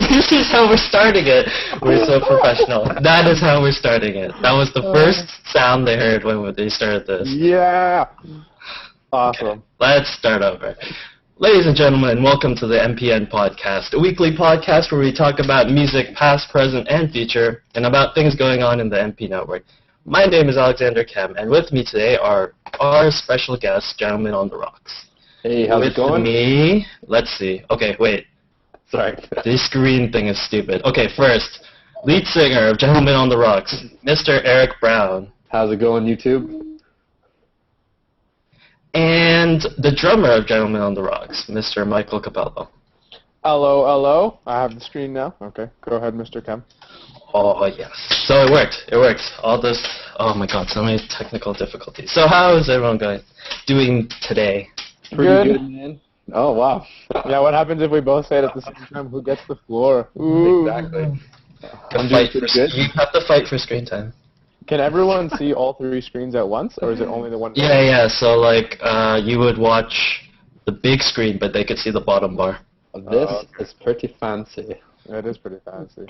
This is how we're starting it. We're so professional. That is how we're starting it. That was the first sound they heard when they started this. Yeah. Awesome. Okay, let's start over. Ladies and gentlemen, welcome to the MPN Podcast, a weekly podcast where we talk about music past, present, and future, and about things going on in the MP network. My name is Alexander Kehm, and with me today are our special guests, Gentlemen on the Rocks. Hey, how's it going? With me, let's see. Okay, wait. Sorry. This screen thing is stupid. Okay, first, lead singer of Gentlemen on the Rocks, Mr. Eric Brown. How's it going, YouTube? And the drummer of Gentlemen on the Rocks, Mr. Michael Cappello. Hello, hello. I have the screen now. Okay, go ahead, Mr. Kehm. Oh, yes. So it worked. All this, oh my god, so many technical difficulties. So how is everyone doing today? Pretty good, man. Oh, wow. Yeah, what happens if we both say it at the same time? Who gets the floor? Ooh. Exactly. You have to fight for screen time. Can everyone see all three screens at once, or is it only the one? Yeah, so like, you would watch the big screen, but they could see the bottom bar. This is pretty fancy. Yeah, it is pretty fancy.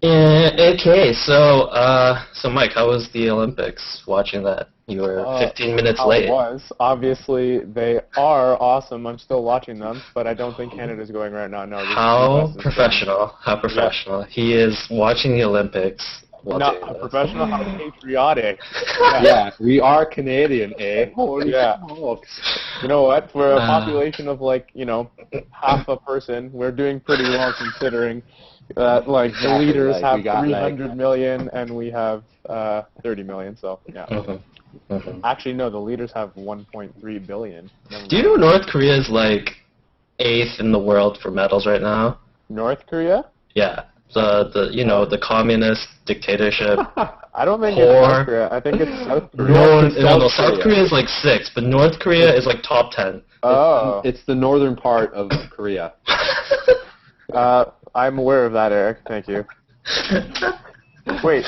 Okay, so Mike, how was the Olympics? Watching that, you were 15 minutes late. It was. Obviously, they are awesome. I'm still watching them, but I don't think Canada's going right now. No. How professional! How professional! Yeah. He is watching the Olympics. Not professional, how patriotic. Yeah, we are Canadian, eh? Holy smokes. You know what? For a population of half a person, we're doing pretty well considering that the leaders have 300 million and we have 30 million, so yeah. Actually, no, the leaders have 1.3 billion. Do you know North Korea is 8th in the world for medals right now? North Korea? Yeah. The communist dictatorship. I don't think it's North Korea. I think it's South Korea. No, South Korea is 6th, but North Korea is top 10. Oh. It's the northern part of Korea. I'm aware of that, Eric. Thank you. Wait.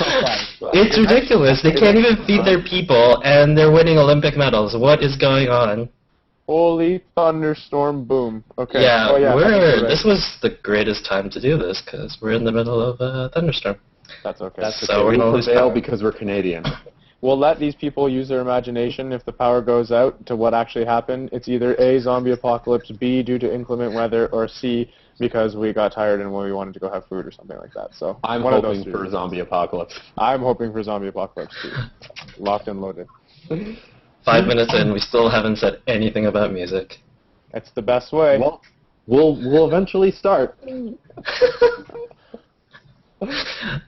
It's ridiculous. They can't even feed their people, and they're winning Olympic medals. What is going on? Holy thunderstorm boom. Okay. Yeah, this was the greatest time to do this, because we're in the middle of a thunderstorm. That's okay. So we're going to prevail because we're Canadian. We'll let these people use their imagination. If the power goes out to what actually happened, it's either A, zombie apocalypse, B, due to inclement weather, or C, because we got tired and we wanted to go have food or something like that. So I'm hoping for zombie apocalypse. I'm hoping for zombie apocalypse too. Locked and loaded. 5 minutes in, we still haven't said anything about music. It's the best way. Well, we'll eventually start. Okay,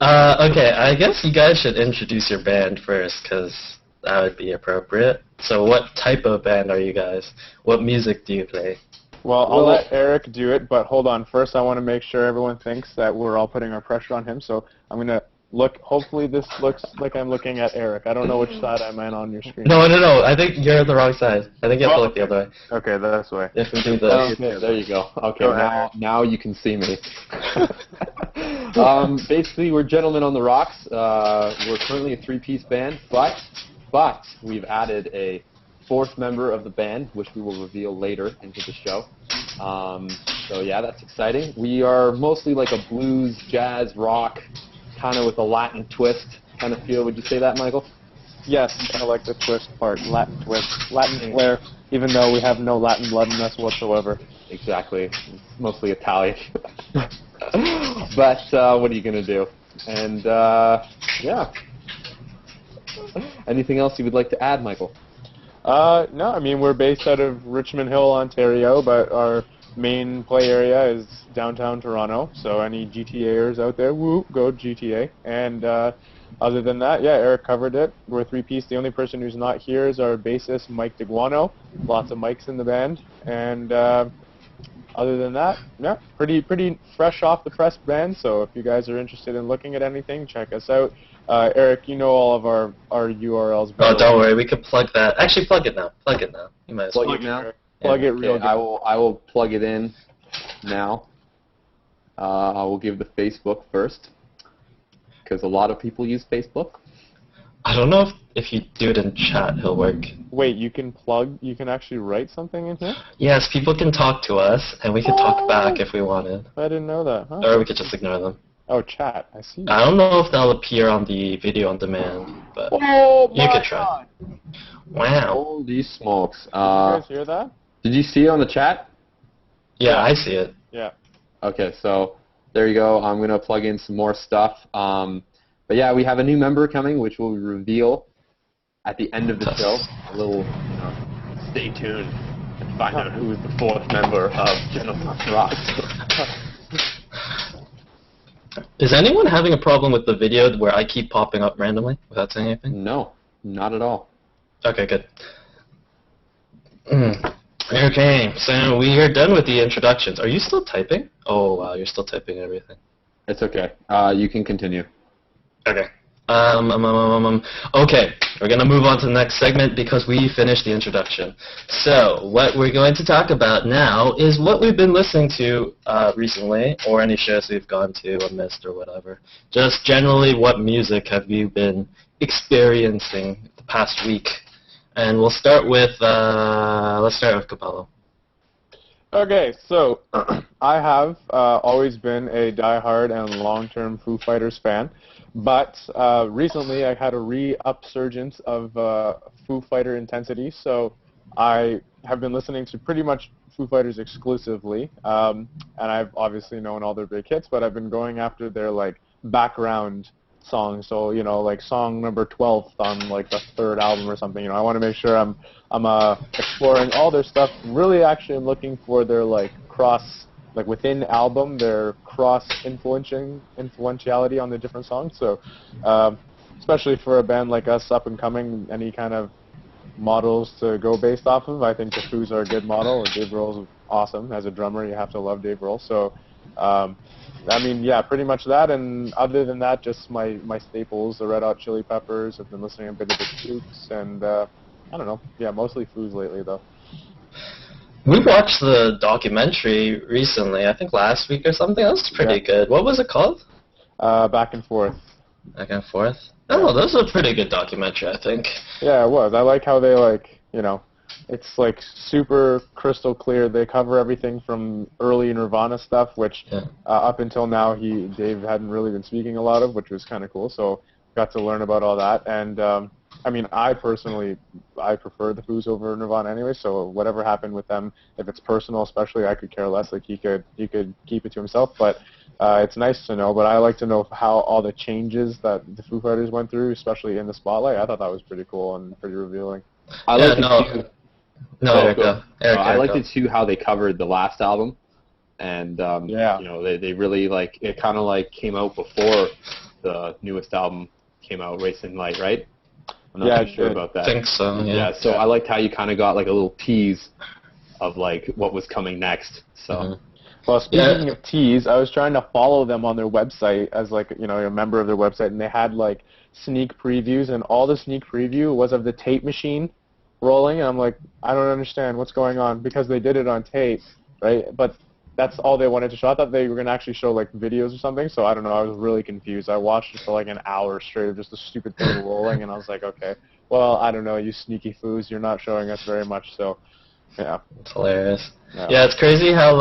I guess you guys should introduce your band first, because that would be appropriate. So what type of band are you guys? What music do you play? Well, I'll let Eric do it, but hold on. First, I want to make sure everyone thinks that we're all putting our pressure on him, so I'm going to hopefully this looks like I'm looking at Eric. I don't know which side I'm on your screen. No, I think you're on the wrong side. I think you have to look the other way. Okay, this way. You have to do this. Okay, there you go. Okay, now you can see me. Basically, we're Gentlemen on the Rocks. We're currently a three-piece band, but we've added a fourth member of the band, which we will reveal later into the show. So yeah, that's exciting. We are mostly like a blues, jazz, rock, kind of with a Latin twist kind of feel. Would you say that, Michael? Yes, I like the twist part. Latin twist. Latin flair, even though we have no Latin blood in us whatsoever. Exactly. It's mostly Italian. But what are you going to do? And yeah. Anything else you would like to add, Michael? No, I mean, we're based out of Richmond Hill, Ontario, but our main play area is downtown Toronto, so any GTAers out there, woo, go GTA. And other than that, yeah, Eric covered it. We're a three-piece. The only person who's not here is our bassist, Mike DeGuano. Lots of mics in the band. And other than that, yeah, pretty fresh off the press band, so if you guys are interested in looking at anything, check us out. Eric, you know all of our URLs. Oh, don't worry, we can plug that. Actually, plug it now. You might as well. Plug it now? Plug it real good. I will plug it in now. I will give the Facebook first, because a lot of people use Facebook. I don't know if you do it in chat, he'll work. Wait, you can actually write something in here? Yes, people can talk to us, and we can talk back if we wanted. I didn't know that. Huh? Or we could just ignore them. Oh, chat. I see. I don't know if that'll appear on the video on demand, but you could try. Wow. Holy smokes. Did you guys hear that? Did you see it on the chat? Yeah, I see it. Yeah. Okay, so there you go. I'm going to plug in some more stuff. But yeah, we have a new member coming, which we'll reveal at the end of the show. A little, stay tuned and find out who is the fourth member of Gentlemen Rock. Is anyone having a problem with the video where I keep popping up randomly without saying anything? No, not at all. Okay, good. Okay, so we are done with the introductions. Are you still typing? Oh, wow, you're still typing everything. It's okay. You can continue. Okay. Okay, we're going to move on to the next segment because we finished the introduction. So, what we're going to talk about now is what we've been listening to recently, or any shows we've gone to or missed or whatever. Just generally, what music have you been experiencing the past week? And we'll start with, let's start with Cappello. Okay, so I have always been a diehard and long-term Foo Fighters fan, but recently I had a re-upsurgence of Foo Fighter intensity, so I have been listening to pretty much Foo Fighters exclusively, and I've obviously known all their big hits, but I've been going after their like background songs, so like song number 12 on like the third album or something. I want to make sure I'm exploring all their stuff. Really, actually, I'm looking for their like cross, like within album, their cross influentiality on the different songs. So, especially for a band like us, up and coming, any kind of models to go based off of, I think the Foos are a good model. Dave Grohl's awesome. As a drummer, you have to love Dave Grohl. So. I mean, yeah, pretty much that, and other than that, just my staples, the Red Hot Chili Peppers. I've been listening a bit of the Stooks, and I don't know, yeah, mostly Foos lately, though. We watched the documentary recently, I think last week or something. That was pretty good. What was it called? Back and Forth. Back and Forth? Oh, that was a pretty good documentary, I think. Yeah, it was. I like how they, it's like super crystal clear. They cover everything from early Nirvana stuff, which up until now Dave hadn't really been speaking a lot of, which was kind of cool. So got to learn about all that. And I mean, I personally prefer the Foos over Nirvana anyway. So whatever happened with them, if it's personal, especially, I could care less. Like he could keep it to himself. But it's nice to know. But I like to know how all the changes that the Foo Fighters went through, especially in the spotlight. I thought that was pretty cool and pretty revealing. I like it too. I liked it it too how they covered the last album, and they really it kind of came out before the newest album came out, Racing Light, right? I'm not too sure about that. I think so. Yeah. So I liked how you kind of got like a little tease of like what was coming next. So. Well, speaking of tease, I was trying to follow them on their website as a member of their website, and they had like sneak previews, and all the sneak preview was of the tape machine rolling, and I'm like, I don't understand what's going on, because they did it on tape, right? But that's all they wanted to show. I thought they were going to actually show like videos or something, so I don't know, I was really confused. I watched it for like an hour straight of just the stupid thing rolling, and I was like, okay, well, I don't know, you sneaky Foos, you're not showing us very much, so, yeah. It's hilarious. Yeah, it's crazy how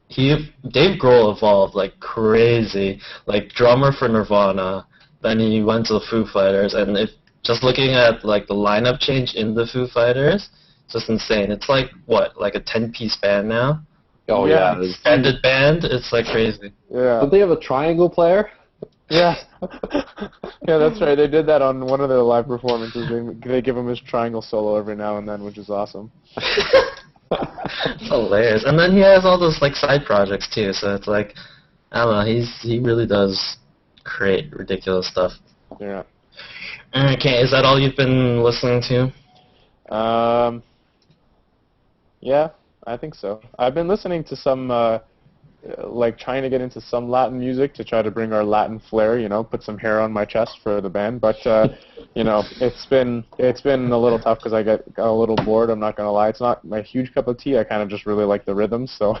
Dave Grohl evolved like crazy, like drummer for Nirvana, then he went to the Foo Fighters, and just looking at like the lineup change in the Foo Fighters, it's just insane. It's like what, like a 10-piece band now? Oh yeah, expanded band. It's like crazy. Yeah. Don't they have a triangle player? Yeah. Yeah, that's right. They did that on one of their live performances. They give him his triangle solo every now and then, which is awesome. It's hilarious. And then he has all those like side projects too. So it's like, I don't know. He really does create ridiculous stuff. Yeah. Okay, is that all you've been listening to? Yeah, I think so. I've been listening to some, trying to get into some Latin music to try to bring our Latin flair, put some hair on my chest for the band. But, it's been a little tough because I got a little bored, I'm not going to lie. It's not my huge cup of tea. I kind of just really like the rhythms, so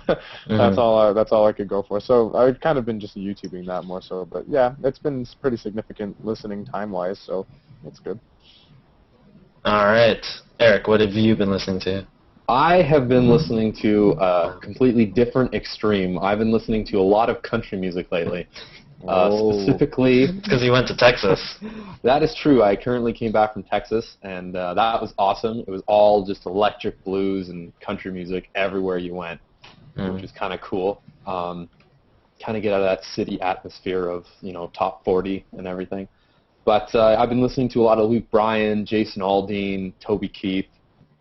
that's all I could go for. So I've kind of been just YouTubing that more so. But, yeah, it's been pretty significant listening time-wise, so That's good. All right. Eric, what have you been listening to? I have been listening to a completely different extreme. I've been listening to a lot of country music lately. Specifically... Because you went to Texas. That is true. I currently came back from Texas, and that was awesome. It was all just electric blues and country music everywhere you went, which is kind of cool. Kind of get out of that city atmosphere of, top 40 and everything. But I've been listening to a lot of Luke Bryan, Jason Aldean, Toby Keith.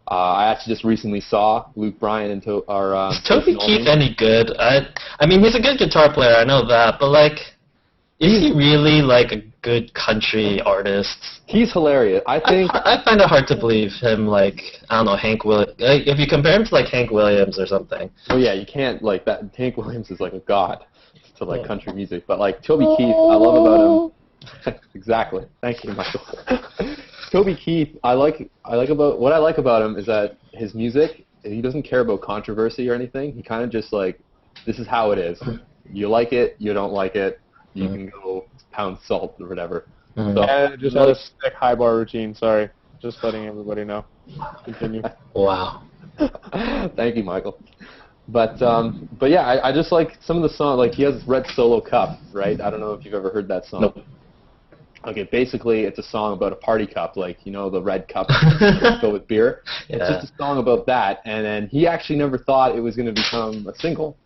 I actually just recently saw Luke Bryan and Is Toby Keith any good? I mean, he's a good guitar player, I know that, but is he really a good country artist? He's hilarious. I find it hard to believe him I don't know, Hank Williams. If you compare him to Hank Williams or something. Well, yeah, you can't that. Hank Williams is like a god to country music, but Toby Keith, I love about him. Exactly. Thank you, Michael. Toby Keith, what I like about him is that his music, he doesn't care about controversy or anything. He kind of just this is how it is. You like it, you don't like it. You can go pound salt or whatever. So, I just had a sick high bar routine. Sorry, just letting everybody know. Continue. Wow. Thank you, Michael. But yeah, I just like some of the songs. He has Red Solo Cup, right? I don't know if you've ever heard that song. Nope. Okay, basically it's a song about a party cup, the red cup filled with beer. Yeah. It's just a song about that, and then he actually never thought it was going to become a single.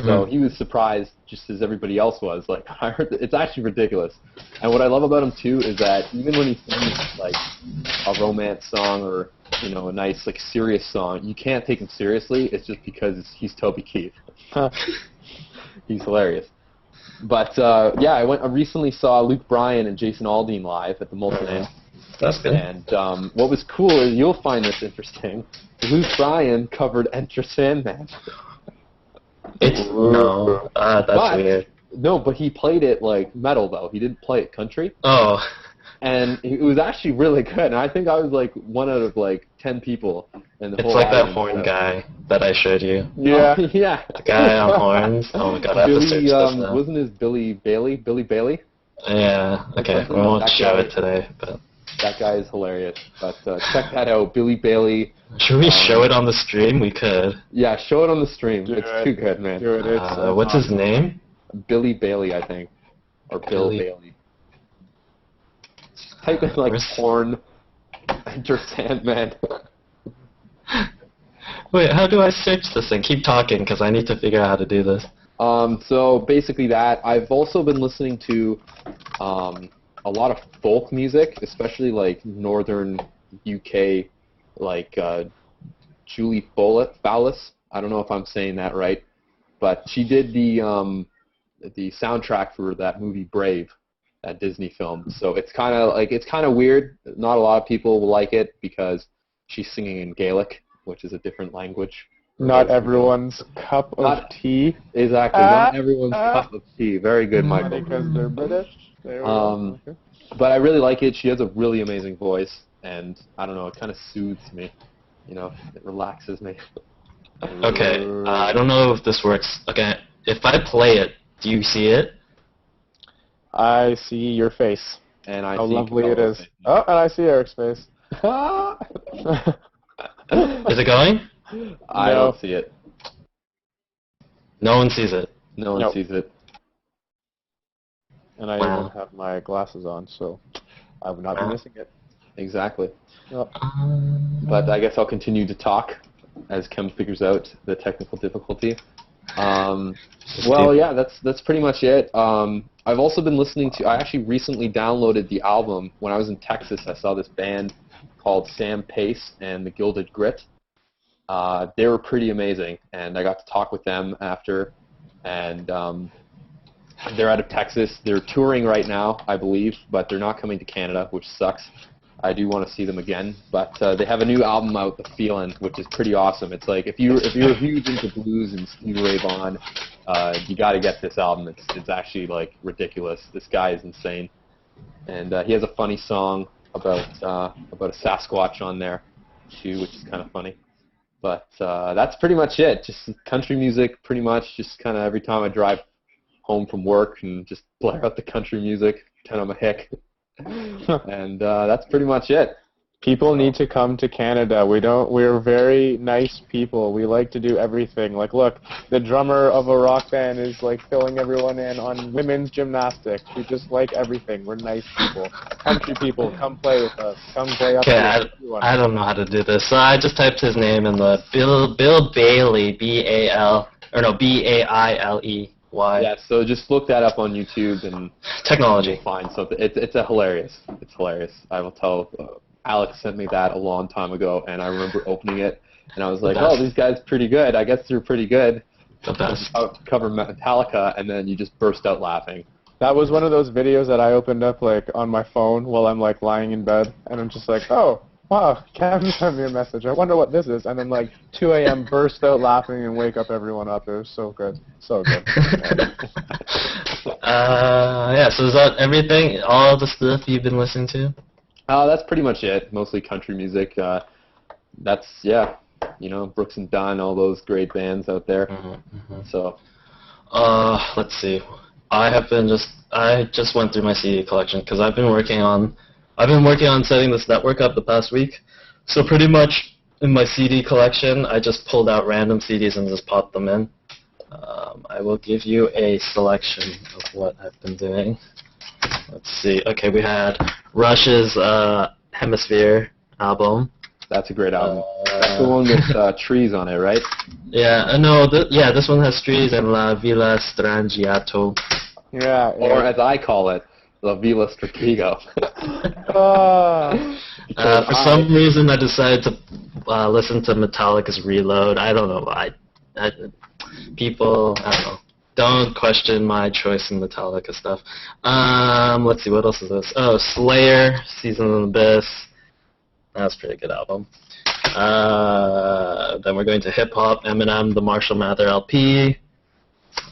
So he was surprised, just as everybody else was. I heard it's actually ridiculous. And what I love about him too is that even when he sings a romance song or a nice serious song, you can't take him seriously. It's just because he's Toby Keith. He's hilarious. But yeah, I recently saw Luke Bryan and Jason Aldean live at the Molten Ant. That's good. And what was cool is you'll find this interesting. Luke Bryan covered Enter Sandman. That's weird. No, but he played it metal though. He didn't play it country. Oh. And it was actually really good. And I think I was 1 out of 10 people in the whole. It's that horn guy that I showed you. Yeah. Yeah. The guy on horns. Oh my god, I have to search this now. Wasn't his Billy Bailey? Billy Bailey? Yeah. Okay, we won't show it today, but. That guy is hilarious. But check that out, Billy Bailey. Should we show it on the stream? We could. Yeah, show it on the stream. Do it's it. too good, man. Do it. What's his name? Billy Bailey, I think. Or Bill Bailey. Type in porn, Enter Sandman. Wait, how do I search this thing? Keep talking, because I need to figure out how to do this. So basically that. I've also been listening to a lot of folk music, especially northern UK, Julie Fowlis. I don't know if I'm saying that right, but she did the soundtrack for that movie Brave, that Disney film. So it's kind of weird. Not a lot of people will like it because she's singing in Gaelic, which is a different language. Not everyone's cup of tea. Exactly. Not everyone's cup of tea. Very good, Michael. Because they're British. Okay. But I really like it. She has a really amazing voice, and I don't know, it kind of soothes me. It relaxes me. Okay, I don't know if this works. Okay, if I play it, do you see it? I see your face. And I How see lovely it Cappello's is. face. Oh, and I see Eric's face. Is it going? I don't see it. No one sees it. No one sees it. And I even have my glasses on, so I would not be missing it. Exactly. Yep. But I guess I'll continue to talk as Kehm figures out the technical difficulty. Well, yeah, that's pretty much it. I've also been listening to. I actually recently downloaded the album when I was in Texas. I saw this band called Sam Pace and the Gilded Grit. They were pretty amazing, and I got to talk with them after. And they're out of Texas. They're touring right now, I believe, but they're not coming to Canada, which sucks. I do want to see them again, but they have a new album out, The Feelin', which is pretty awesome. It's if you're huge into blues and Stevie Ray Vaughan, you got to get this album. It's actually ridiculous. This guy is insane, and he has a funny song about a Sasquatch on there too, which is kind of funny. But that's pretty much it. Just country music, pretty much. Just kind of every time I drive home from work and just blare out the country music, pretend I'm a hick. And that's pretty much it. People need to come to Canada. We're very nice people. We like to do everything. Like, look, the drummer of a rock band is like filling everyone in on women's gymnastics. We just like everything. We're nice people. Country people, come play with us. Come play up Okay, with everyone. I don't know how to do this. So I just typed his name in the Bill Bailey, Bailey. Yeah, so just look that up on YouTube and Technology. find something. It's hilarious. It's hilarious. I will tell. Alex sent me that a long time ago, and I remember opening it, and I was like, "Oh, these guys pretty good. I guess they're pretty good." The best. Cover Metallica, and then you just burst out laughing. That was one of those videos that I opened up like on my phone while I'm like lying in bed, and I'm just like, "Oh, wow, Kehm sent me a message. I wonder what this is." And then like 2 a.m. burst out laughing and wake up everyone up. It was so good, so good. Yeah. So is that everything? All the stuff you've been listening to? That's pretty much it. Mostly country music. Brooks and Dunn, all those great bands out there. So, let's see. I just went through my CD collection because I've been working on setting this network up the past week. So pretty much in my CD collection, I just pulled out random CDs and just popped them in. I will give you a selection of what I've been doing. Let's see. Okay, we had Rush's Hemisphere album. That's a great album. That's the one with trees on it, right? Yeah, no, this one has trees and La Villa Strangiato. Yeah. Or as I call it, La Villa Stratego. For some reason, I decided to listen to Metallica's Reload. I don't know why. People, I don't know. Don't question my choice in Metallica stuff. Let's see, what else is this? Oh, Slayer, Season of the Abyss. That's a pretty good album. Then we're going to hip-hop, Eminem, the Marshall Mather LP.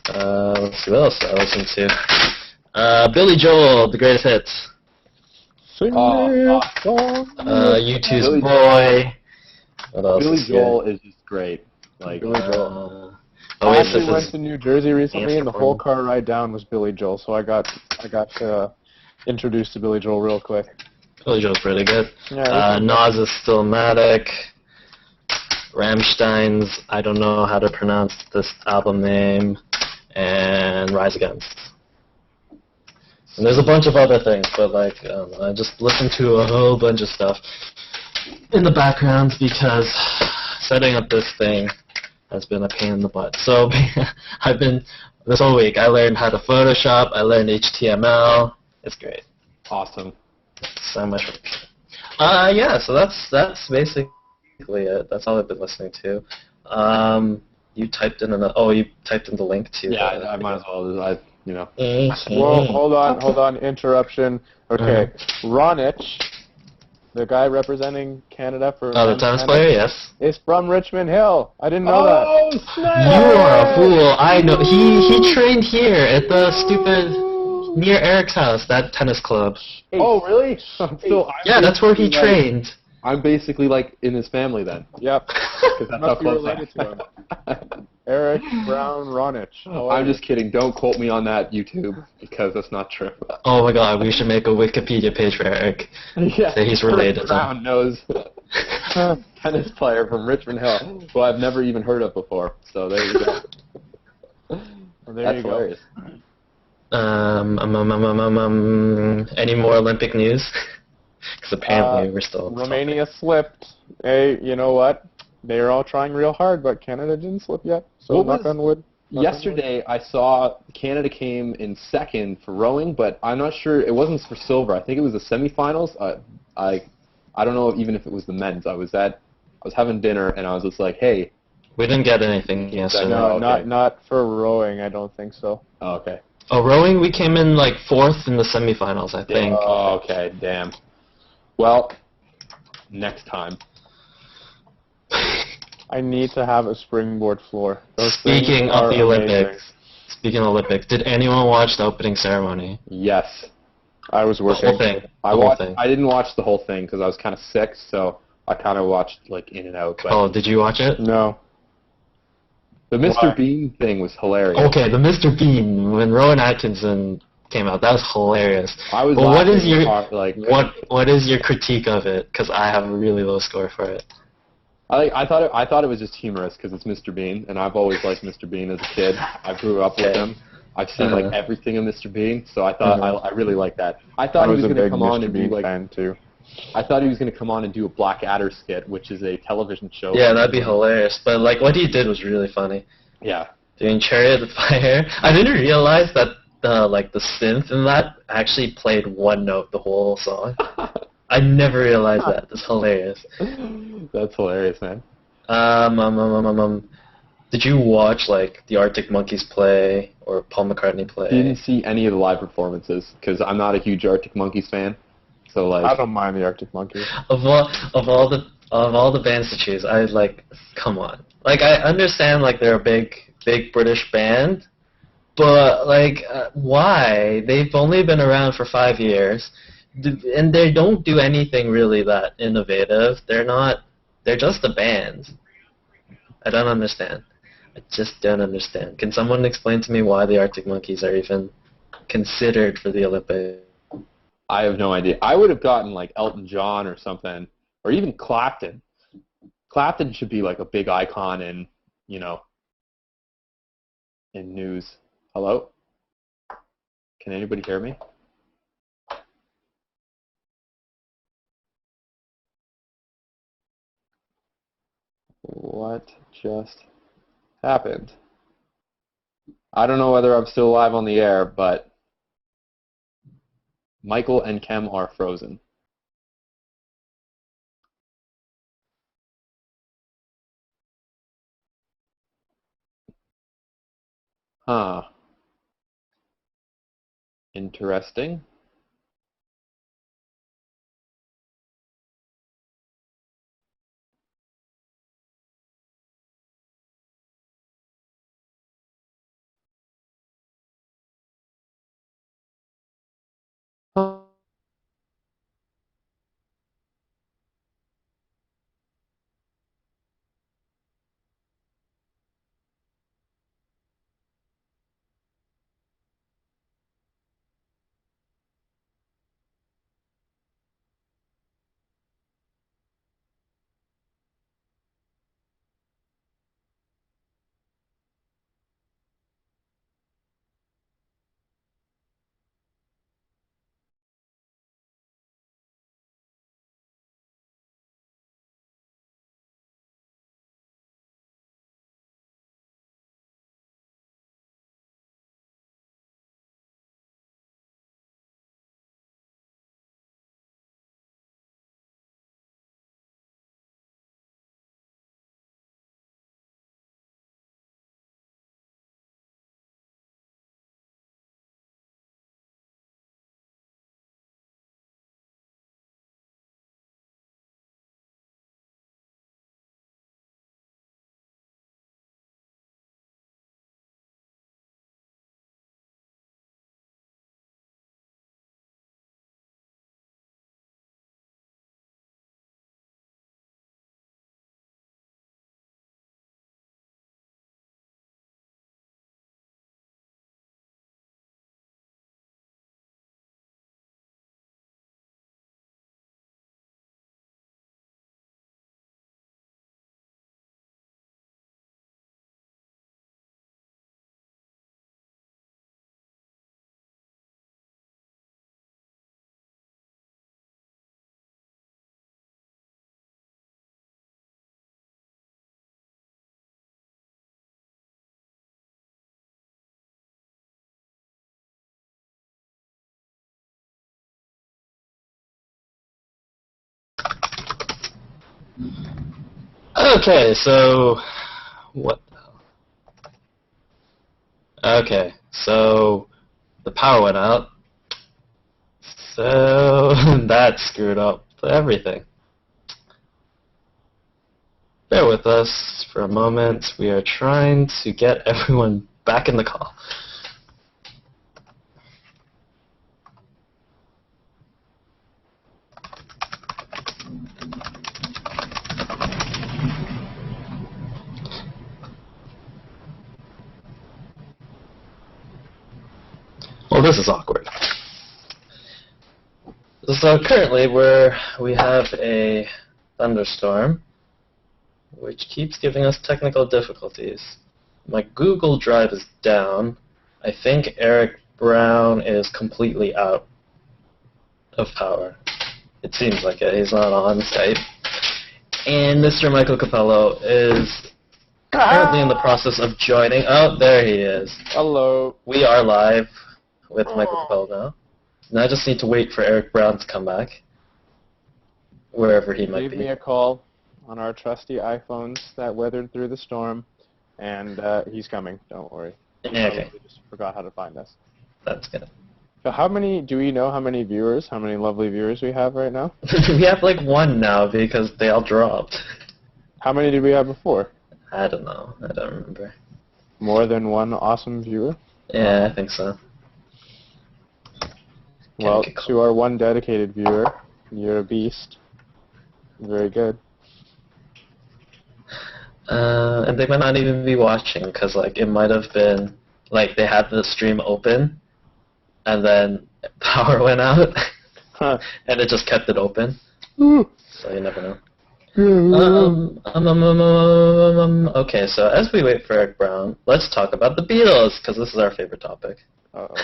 Let's see, what else I listen to? Billy Joel, The Greatest Hits. U2's Billy Boy. What else Billy is Joel is just great. Like Billy Joel. I Oasis actually went is to New Jersey recently, and the whole Amsterdam. car ride down was Billy Joel, so I got introduced to Billy Joel real quick. Billy Joel's pretty good. Yeah, Nas is Stillmatic. Rammstein's, I don't know how to pronounce this album name, and Rise Against. And there's a bunch of other things, but like I just listened to a whole bunch of stuff in the background because setting up this thing has been a pain in the butt. So this whole week I learned how to Photoshop, I learned HTML. It's great. awesome. So much work. Yeah, so that's basically it. That's all I've been listening to. You typed in the link to. Yeah, I might as well. Whoa, hold on, interruption. Okay, Ronich, the guy representing Canada for Oh, the tennis player, yes. is from Richmond Hill. I didn't know that. Oh, snap! You are a fool. I know. He trained here at the stupid near Eric's house, that tennis club. Oh, really? Yeah, that's where he trained. I'm basically like in his family then. Yep. 'Cause that's how Must be close related I to him. Eric Brown Ronich. I'm just kidding. Don't quote me on that, YouTube, because that's not true. Oh my god, we should make a Wikipedia page for Eric. Yeah, Say he's related to him. Brown knows tennis player from Richmond Hill, who I've never even heard of before. So there you go. There That's you hilarious. go. Any more Olympic news? Because apparently we're still. Romania slipped. Hey, you know what? They are all trying real hard, but Canada didn't slip yet. So What knock was- on wood. Yesterday, I saw Canada came in second for rowing, but I'm not sure. It wasn't for silver. I think it was the semifinals. I don't know even if it was the men's. I was having dinner, and I was just like, hey. We didn't get anything yesterday. No, Oh, okay. not for rowing. I don't think so. Oh, okay. Oh, rowing, we came in like 4th in the semifinals, I think. Oh, okay. Damn. Well, next time. I need to have a springboard floor. Those Speaking things of are the amazing. Olympics, did anyone watch the opening ceremony? Yes. I was The working. whole thing. I The whole watched. thing. I didn't watch the whole thing because I was kind of sick, so I kind of watched like in and out. But Oh, did you watch it? No. the Mr. Why? Bean thing was hilarious. Okay, the Mr. Bean, when Rowan Atkinson came out. That was hilarious. I was But what is laughing your hard, like what is your critique of it? Because I have a really low score for it. I thought it was just humorous because it's Mr. Bean, and I've always liked Mr. Bean as a kid. I grew up with him. I've seen like everything of Mr. Bean, so I thought I really liked that. I thought he was going to come on and do like. Fan too. I thought he was going to come on and do a Blackadder skit, which is a television show. Yeah, that'd be hilarious. But like what he did was really funny. Yeah. Doing Chariot of Fire. I didn't realize that like the synth in that actually played one note the whole song. I never realized that. That's hilarious. That's hilarious, man. Did you watch like the Arctic Monkeys play or Paul McCartney play? Didn't see any of the live performances because I'm not a huge Arctic Monkeys fan. So like, I don't mind the Arctic Monkeys. Of all the bands to choose, I like, come on. Like I understand like they're a big British band, but like why? They've only been around for 5 years, and they don't do anything really that innovative. They're just a band. I don't understand. I just don't understand. Can someone explain to me why the Arctic Monkeys are even considered for the Olympics? I have no idea. I would have gotten like Elton John or something, or even Clapton. Clapton should be like a big icon in, in news. Hello? Can anybody hear me? What just happened? I don't know whether I'm still live on the air, but Michael and Kehm are frozen. Huh. Interesting. Huh. Okay, so what the hell? Okay, so the power went out. So that screwed up everything. Bear with us for a moment. We are trying to get everyone back in the call. Oh, this is awkward. So currently we have a thunderstorm, which keeps giving us technical difficulties. My Google Drive is down. I think Eric Brown is completely out of power. It seems like it. He's not on Skype. And Mr. Michael Cappello is currently in the process of joining. Oh, there he is. Hello. We are live with Michael Cappello now. Now I just need to wait for Eric Brown to come back, wherever he might be. Give me a call on our trusty iPhones that weathered through the storm, and he's coming. Don't worry. Yeah, okay. We just forgot how to find us. That's good. So do we know how many lovely viewers we have right now? We have like one now because they all dropped. How many did we have before? I don't know. I don't remember. More than one awesome viewer? Yeah, I think so. Well, to our one dedicated viewer, you're a beast. Very good. And they might not even be watching because like it might have been like they had the stream open and then power went out and it just kept it open. So you never know. Okay, so as we wait for Eric Brown, let's talk about the Beatles because this is our favorite topic. Uh-oh.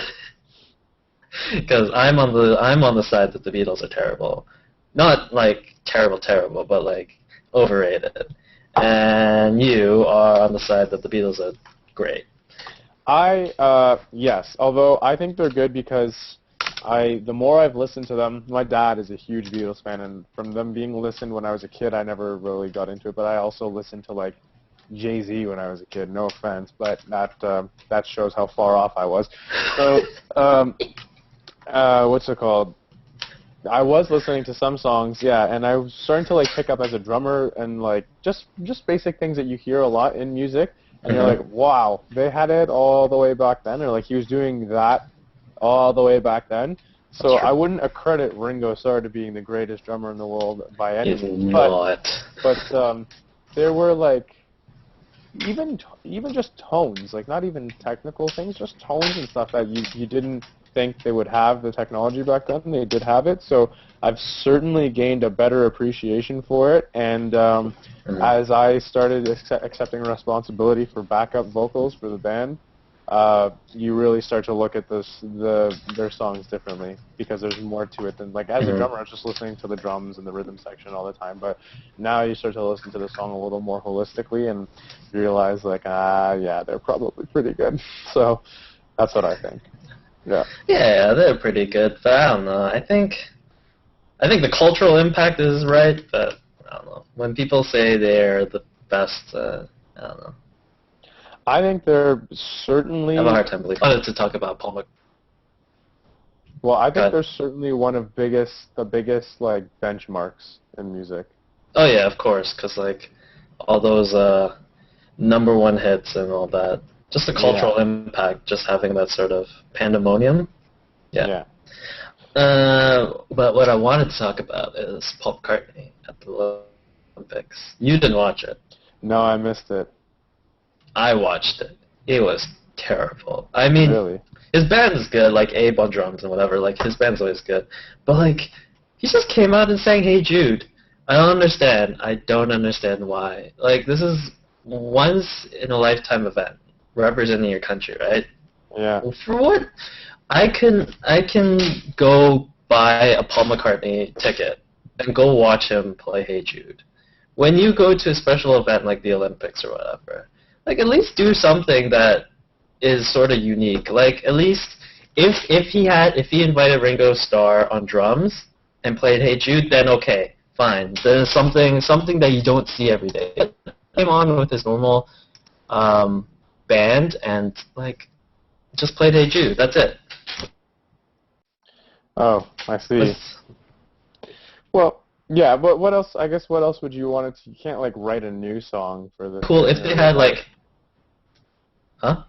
Because I'm on the side that the Beatles are terrible, not like terrible, but like overrated, and you are on the side that the Beatles are great. Yes, although I think they're good because the more I've listened to them, my dad is a huge Beatles fan, and from them being listened when I was a kid, I never really got into it, but I also listened to like Jay-Z when I was a kid, no offense, but that shows how far off I was. So, what's it called? I was listening to some songs, yeah, and I was starting to like pick up as a drummer and like just basic things that you hear a lot in music, and you're like, wow, they had it all the way back then, or like he was doing that all the way back then. So I wouldn't accredit Ringo Starr to being the greatest drummer in the world by any means, but there were like even just tones, like not even technical things, just tones and stuff that you didn't think they would have the technology back then. They did have it, so I've certainly gained a better appreciation for it, and as I started accepting responsibility for backup vocals for the band, you really start to look at their songs differently because there's more to it than, like, as a drummer I was just listening to the drums and the rhythm section all the time, but now you start to listen to the song a little more holistically and you realize, like, yeah, they're probably pretty good. So that's what I think. Yeah, they're pretty good, but I don't know. I think the cultural impact is right, but I don't know. When people say they're the best, I don't know. I think they're certainly... I have a hard time believing. I wanted to talk about Paul McCartney. Well, I think they're certainly one of the biggest like benchmarks in music. Oh yeah, of course, because like all those #1 hits and all that. Just the cultural impact, just having that sort of pandemonium. Yeah. But what I wanted to talk about is Paul McCartney at the Olympics. You didn't watch it. No, I missed it. I watched it. It was terrible. I mean, really? His band is good, like Abe on drums and whatever. Like, his band's always good. But, like, he just came out and sang Hey Jude. I don't understand. I don't understand why. Like, this is once-in-a-lifetime event. Representing your country, right? Yeah. For what? I can go buy a Paul McCartney ticket and go watch him play Hey Jude. When you go to a special event like the Olympics or whatever, like at least do something that is sort of unique. Like at least if he invited Ringo Starr on drums and played Hey Jude, then okay, fine. There's something that you don't see every day. He came on with his normal band and like just played Hey Jude. That's it. Oh, I see. Well, yeah, but what else? I guess what else would you want to? You can't like write a new song for this. Cool if they had like, huh?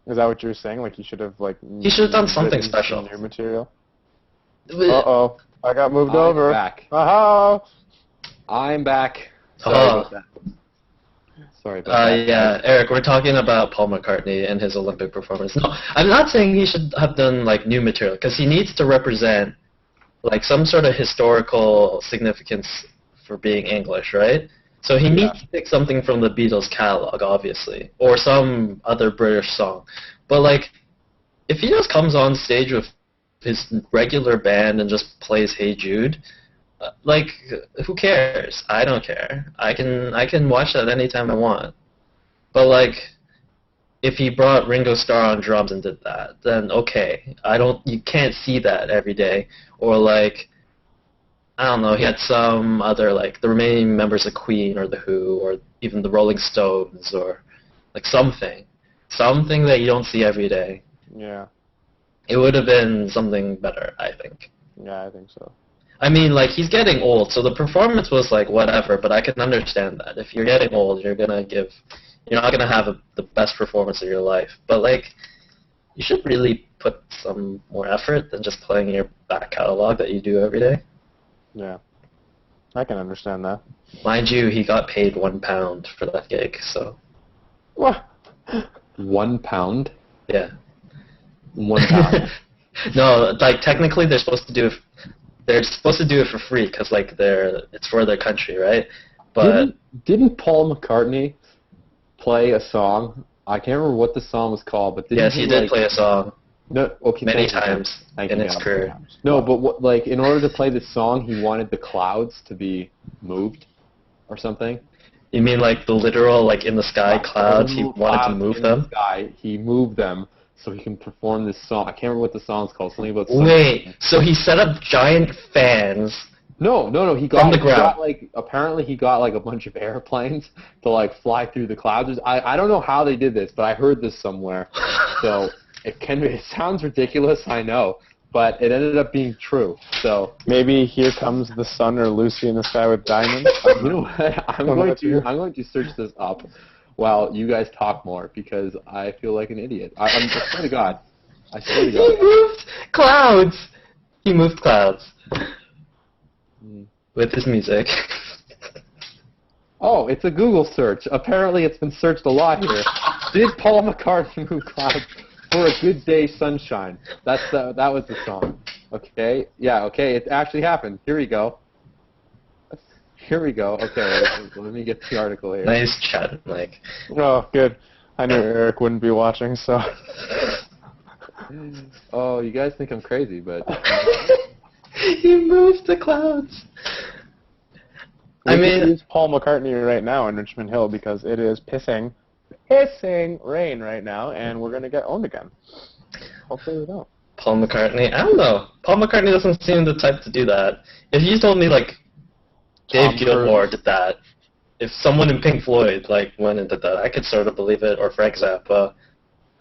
Is that what you're saying? Like you should have like. He should have done something special. New material. Uh-oh, I got moved over. Back. Aha! I'm back. Sorry about that. Sorry about that. Yeah, Eric, we're talking about Paul McCartney and his Olympic performance. No, I'm not saying he should have done like new material because he needs to represent like some sort of historical significance for being English, right? So he needs to pick something from the Beatles catalog, obviously, or some other British song. But like, if he just comes on stage with his regular band and just plays Hey Jude, like, who cares? I don't care. I can watch that anytime I want. But like, if he brought Ringo Starr on drums and did that, then okay. You can't see that every day. Or like, I don't know, he had some other, like, the remaining members of Queen or The Who or even the Rolling Stones or, like, something that you don't see every day. Yeah. It would have been something better, I think. Yeah, I think so. I mean, like, he's getting old, so the performance was, like, whatever, but I can understand that. If you're getting old, you're not gonna have the best performance of your life. But, like, you should really put some more effort than just playing your back catalog that you do every day. Yeah. I can understand that. Mind you, he got paid £1 for that gig, so... What? £1? Yeah. £1. No, like, technically they're supposed to do it for free, because, like, it's for their country, right? But... Didn't Paul McCartney play a song? I can't remember what the song was called, but yes, he did play a song. No, okay, many times in his career. No, but what, like, in order to play this song, he wanted the clouds to be moved or something. You mean like the literal, like, in the sky clouds? He wanted to move them? He moved them so he can perform this song. I can't remember what the song's called. Something about. Wait, so he set up giant fans? No. He from the ground. Apparently he got like a bunch of airplanes to like fly through the clouds. I don't know how they did this, but I heard this somewhere. So. It sounds ridiculous, I know, but it ended up being true. So maybe Here Comes the Sun or Lucy in the Sky with Diamonds. You know what? I'm going to search this up while you guys talk more because I feel like an idiot. I swear to God. I swear to God. He moved clouds. He moved clouds with his music. Oh, it's a Google search. Apparently, it's been searched a lot here. Did Paul McCartney move clouds? For a Good Day Sunshine. That was the song. Okay? Yeah, okay, it actually happened. Here we go. Okay, let me get the article here. Nice chat, Mike. Oh, good. I knew Eric wouldn't be watching, so... Oh, you guys think I'm crazy, but... He moved the clouds. I mean, use Paul McCartney right now in Richmond Hill because it is pissing rain right now, and we're going to get owned again. Hopefully we don't. Paul McCartney? I don't know. Paul McCartney doesn't seem the type to do that. If you told me, like, Dave Gilmour did that, if someone in Pink Floyd, like, went and did that, I could sort of believe it, or Frank Zappa,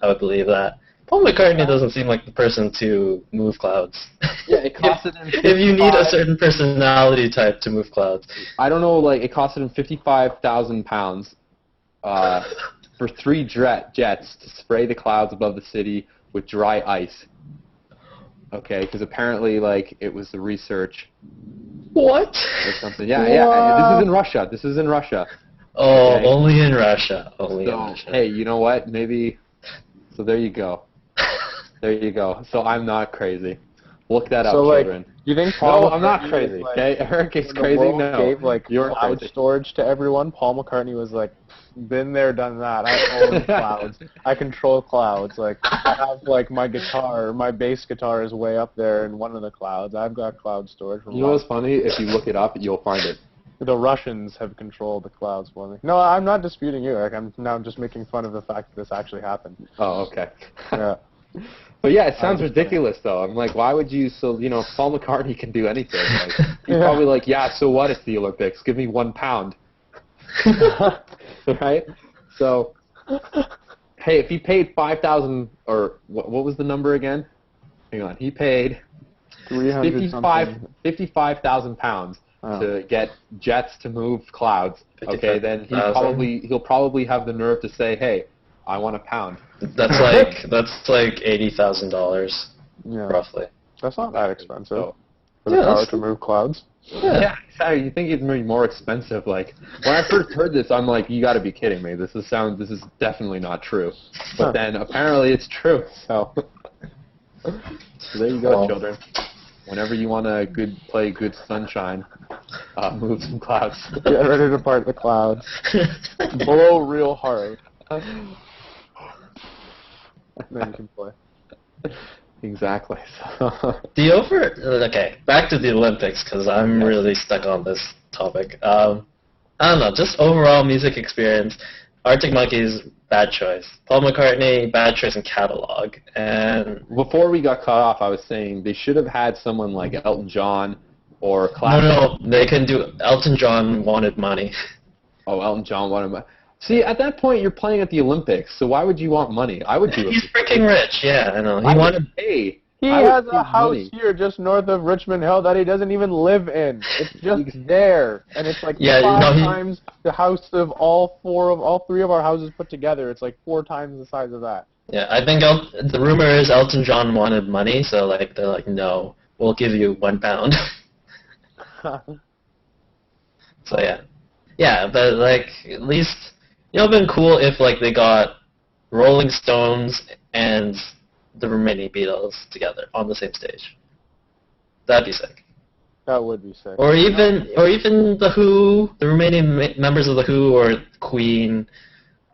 I would believe that. Paul McCartney doesn't seem like the person to move clouds. Yeah, it costed him if you need a certain personality type to move clouds. I don't know, like, it costed him £55,000 for 3 jets to spray the clouds above the city with dry ice. Okay, because apparently, like, it was the research. What? Or something. Yeah. This is in Russia. Oh, okay. Only in Russia. Only in Russia. Hey, you know what? Maybe. So there you go. So I'm not crazy. Look that up, children. You think Paul? No, I'm not crazy. Okay, Eric is crazy. No, gave like cloud storage to everyone. Paul McCartney was like, been there, done that. I own clouds. I control clouds. Like, I have like my guitar, my bass guitar is way up there in one of the clouds. I've got cloud storage. You know what's funny? If you look it up, you'll find it. The Russians have controlled the clouds for me. No, I'm not disputing you, Eric. I'm now just making fun of the fact that this actually happened. Oh, okay. Yeah. But yeah, it sounds ridiculous though. I'm like, why would you? So Paul McCartney can do anything. Like, he's probably like, yeah. So what? It's the Olympics. Give me £1. Right? So, hey, if he paid 5,000 or what was the number again? Hang on. He paid £55,000 to get jets to move clouds. Okay, then he'll probably have the nerve to say, hey, I want £1. That's like $80,000 roughly. That's not that expensive So, for the power to move clouds. Yeah, exactly. You think it's maybe more expensive? Like when I first heard this, I'm like, you got to be kidding me. This is definitely not true. But then apparently it's true. So, so there you go, children. Whenever you want to play good sunshine, move some clouds. Get ready to part the clouds. Blow real hard. And then you can play. Exactly. Okay, back to the Olympics, because I'm really stuck on this topic. I don't know, just overall music experience. Arctic Monkeys, bad choice. Paul McCartney, bad choice in catalog. And Before we got cut off, I was saying they should have had someone like Elton John or Clapton. no, they can do. Elton John wanted money. Oh, Elton John wanted money. See, at that point, you're playing at the Olympics, so why would you want money? I would do it. He's freaking rich, yeah, I know. I would pay. He has a house here just north of Richmond Hill that he doesn't even live in. It's just there, and it's like five times the house of all three of our houses put together. It's like 4 times the size of that. Yeah, I think the rumor is Elton John wanted money, so like they're like, no, we'll give you £1. So yeah, but like at least it'd been cool if like they got Rolling Stones and the remaining Beatles together on the same stage. That'd be sick. That would be sick. Or even the Who, the remaining members of the Who or Queen.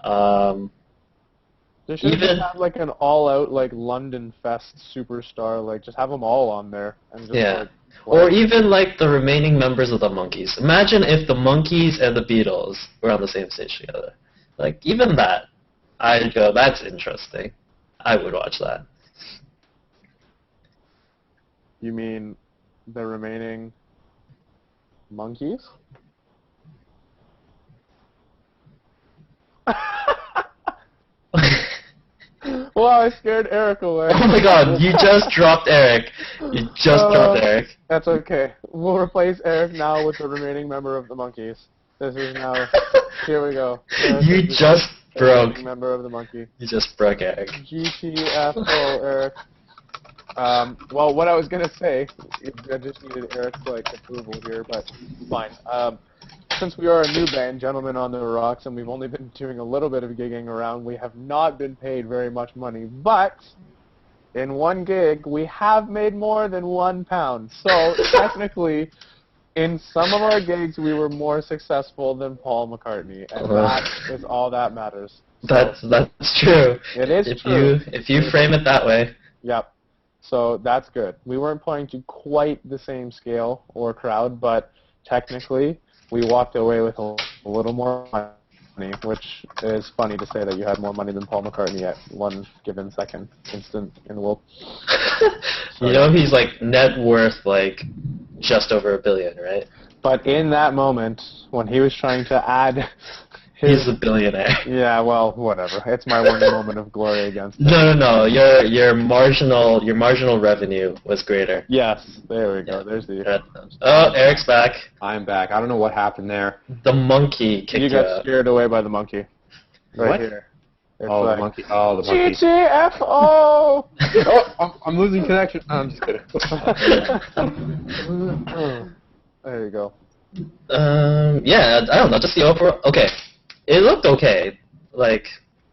They should just have like an all-out like London Fest superstar, like just have them all on there and just or even like the remaining members of the Monkees. Imagine if the Monkees and the Beatles were on the same stage together. Like even that, I'd go, that's interesting. I would watch that. You mean the remaining Monkees? Well, I scared Eric away. Oh my god, you just dropped Eric. You just dropped Eric. That's okay. We'll replace Eric now with the remaining member of the Monkees. This is now... Here we go. Eric You just broke. Member of the Monkey. You just broke Eric. GTFO, Eric. Well, what I was gonna say, I just needed Eric's like approval here, but fine. Since we are a new band, Gentlemen on the Rocks, and we've only been doing a little bit of gigging around, we have not been paid very much money, but in one gig, we have made more than £1. So technically, in some of our gigs, we were more successful than Paul McCartney, and that is all that matters. So That's true. It is true. If you frame it that way. Yep. So that's good. We weren't playing to quite the same scale or crowd, but technically, we walked away with a little more money, which is funny to say that you had more money than Paul McCartney at one given second instant in the world. You know he's like net worth like just over $1 billion, right? But in that moment, when he was trying to add he's a billionaire. Yeah, well, whatever. It's my one moment of glory against him. No. Your marginal revenue was greater. Yes, there we go. There's the... Oh, Eric's back. I'm back. I don't know what happened there. The monkey kicked you got scared away by the monkey. Right what? here. It's oh, like, the monkey. Oh, the monkey. GTFO! Oh, I'm losing connection. No, I'm just kidding. There you go. Yeah, I don't know. Just the overall. Okay. It looked okay. Like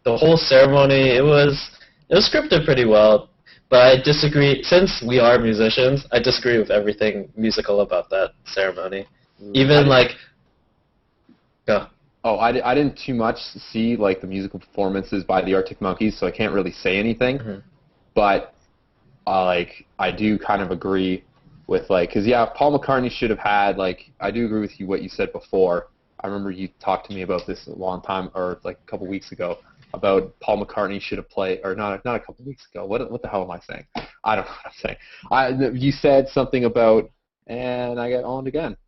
the whole ceremony, it was scripted pretty well. But I disagree. Since we are musicians, I disagree with everything musical about that ceremony. Even go. Oh, I didn't too much see like the musical performances by the Arctic Monkeys, so I can't really say anything. Mm-hmm. But I do kind of agree with because Paul McCartney should have had I do agree with you what you said before. I remember you talked to me about this a long time, or like a couple weeks ago, about Paul McCartney should have played, or not a couple weeks ago. What the hell am I saying? I don't know what I'm saying. You said something about, and I got on again.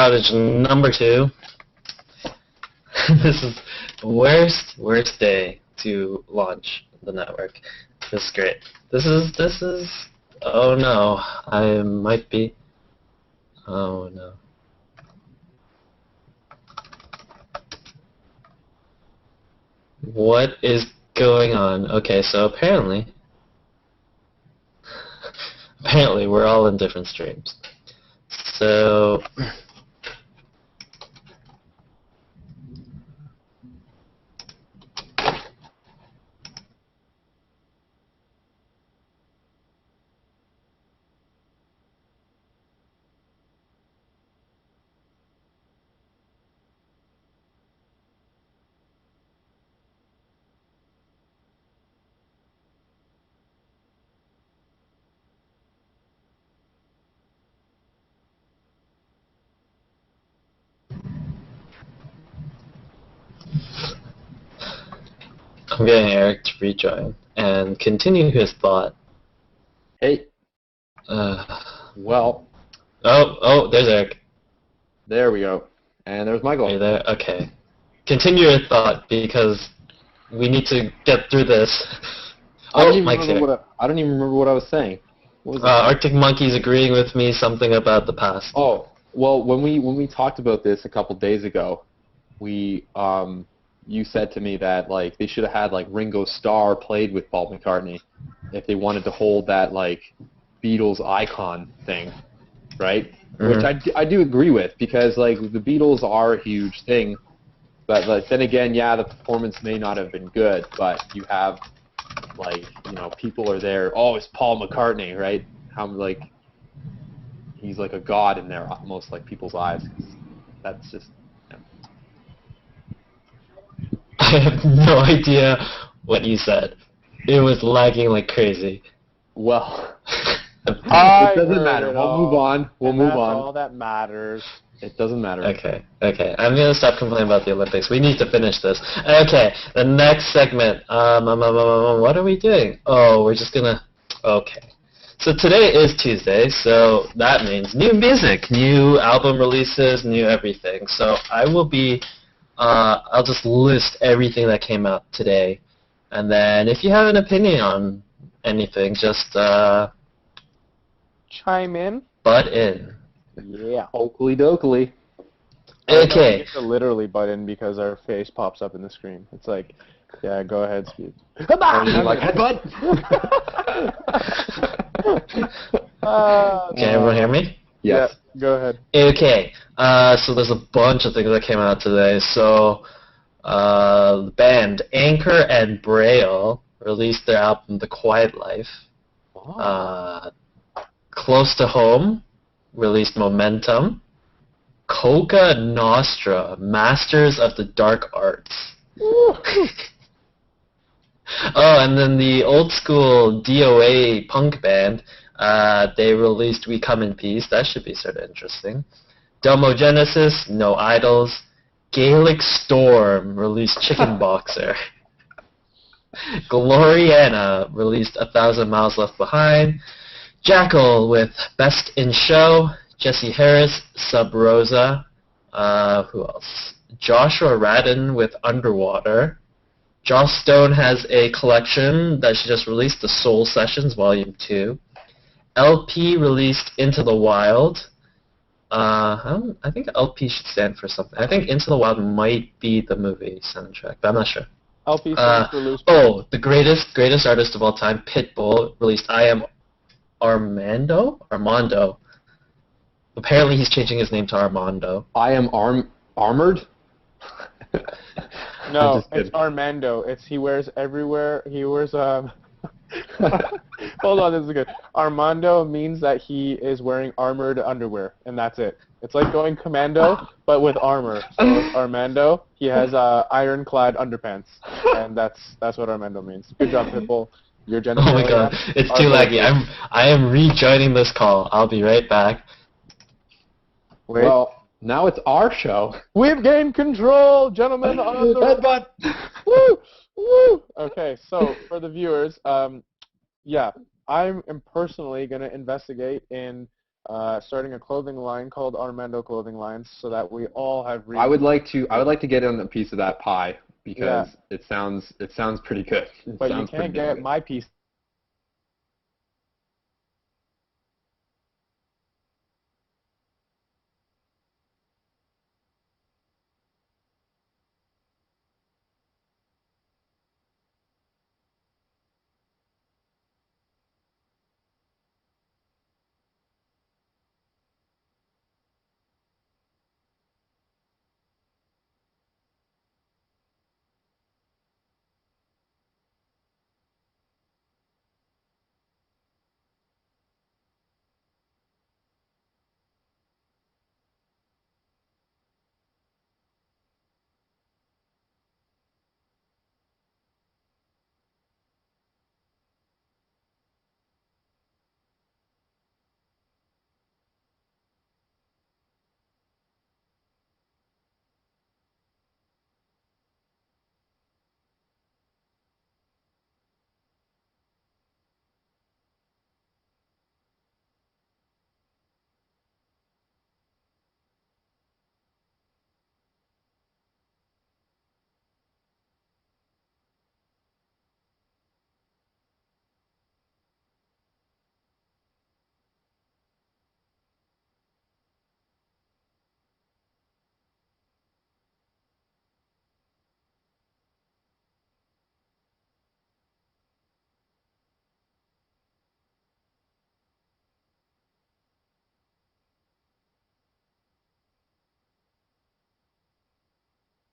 outage number 2. This is the worst day to launch the network. This is great. This is, oh no, I might be, oh no. What is going on? Okay, so apparently we're all in different streams. So I'm getting Eric to rejoin and continue his thought. Hey. Well. Oh, there's Eric. There we go. And there's Michael. Are you there? Okay. Continue your thought because we need to get through this. I don't Mike's here. I don't even remember what I was saying. What was Arctic Monkeys agreeing with me something about the past. Oh, well, when we talked about this a couple days ago, you said to me that like they should have had like Ringo Starr played with Paul McCartney if they wanted to hold that like Beatles icon thing, right? Mm-hmm. Which I do agree with because like the Beatles are a huge thing, but then again, yeah, the performance may not have been good, but you have like people are there. Oh, it's Paul McCartney, right? How like he's like a god in their most like people's eyes. That's just. I have no idea what you said. It was lagging like crazy. Well, it doesn't matter. We'll move on. We'll move on. That's all that matters. It doesn't matter. Okay. I'm gonna stop complaining about the Olympics. We need to finish this. Okay, the next segment. What are we doing? Oh, we're just gonna. Okay. So today is Tuesday, so that means new music, new album releases, new everything. So I will be. I'll just list everything that came out today, and then if you have an opinion on anything, just chime in. Butt in. Yeah. Oakley dokley. Okay. You have to literally butt in because our face pops up in the screen. It's like, yeah, go ahead, Steve. You're like headbutt. Can everyone hear me? Yes. Yeah, go ahead. Okay, so there's a bunch of things that came out today. So, the band Anchor and Braille released their album The Quiet Life. Close to Home released Momentum. Coca Nostra, Masters of the Dark Arts. Oh, and then the old school DOA punk band, they released We Come in Peace. That should be sort of interesting. Domogenesis, No Idols. Gaelic Storm released Chicken Boxer. Gloriana released 1,000 Miles Left Behind. Jackal with Best in Show. Jesse Harris, Sub Rosa. Who else? Joshua Radin with Underwater. Joss Stone has a collection that she just released, The Soul Sessions, Volume 2. LP released Into the Wild. I think LP should stand for something. I think Into the Wild might be the movie soundtrack, but I'm not sure. LP stands for Loose. Oh, the greatest artist of all time, Pitbull, released I Am Armando? Apparently he's changing his name to Armando. I Am Armored? No, it's Armando. He wears everywhere. He wears hold on, this is good. Armando means that he is wearing armored underwear, and that's it. It's like going commando, but with armor. So Armando, he has ironclad underpants, and that's what Armando means. Good job, Pitbull. Your Oh my god, it's too laggy. I am rejoining this call. I'll be right back. Wait. Well, now it's our show. We've gained control, gentlemen. On the Headbutt. Woo! Woo! Okay, so for the viewers, yeah, I am personally going to investigate in starting a clothing line called Armando Clothing Lines, so that we all have. I would like to get in a piece of that pie because it sounds pretty good. But you can't get my piece.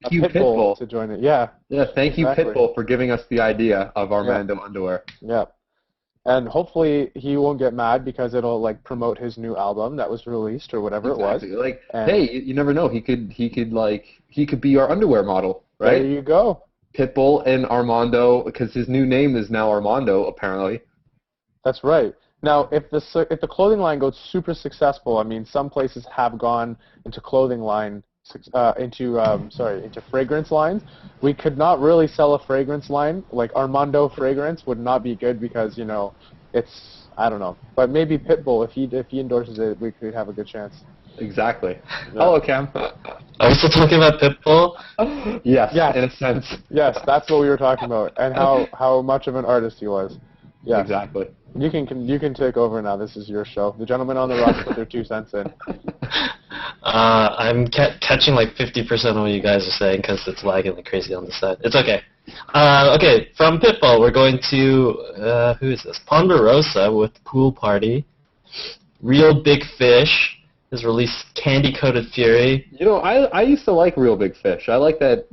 Thank you, Pitbull, to join it. Yeah. Yeah, thank you, exactly. Pitbull, for giving us the idea of Armando underwear. Yeah. And hopefully he won't get mad because it'll like promote his new album that was released or whatever it was. Like, hey, you never know. He could be our underwear model, right? There you go. Pitbull and Armando, because his new name is now Armando, apparently. That's right. Now, if the clothing line goes super successful, I mean, some places have gone into clothing line into fragrance lines. We could not really sell a fragrance line. Like Armando fragrance would not be good because, you know, it's, I don't know. But maybe Pitbull, if he endorses it, we could have a good chance. Exactly. Yeah. Hello, Cam. Are we still talking about Pitbull? Yes, in a sense. Yes, that's what we were talking about, and how much of an artist he was. Yeah. Exactly. You can take over now. This is your show. The gentlemen on the rocks put their 2 cents in. I'm catching like 50% of what you guys are saying because it's lagging like crazy on the side. It's okay. Okay, from Pitbull, we're going to, who is this? Ponderosa with Pool Party. Real Big Fish has released Candy Coated Fury. You know, I used to like Real Big Fish. I like that,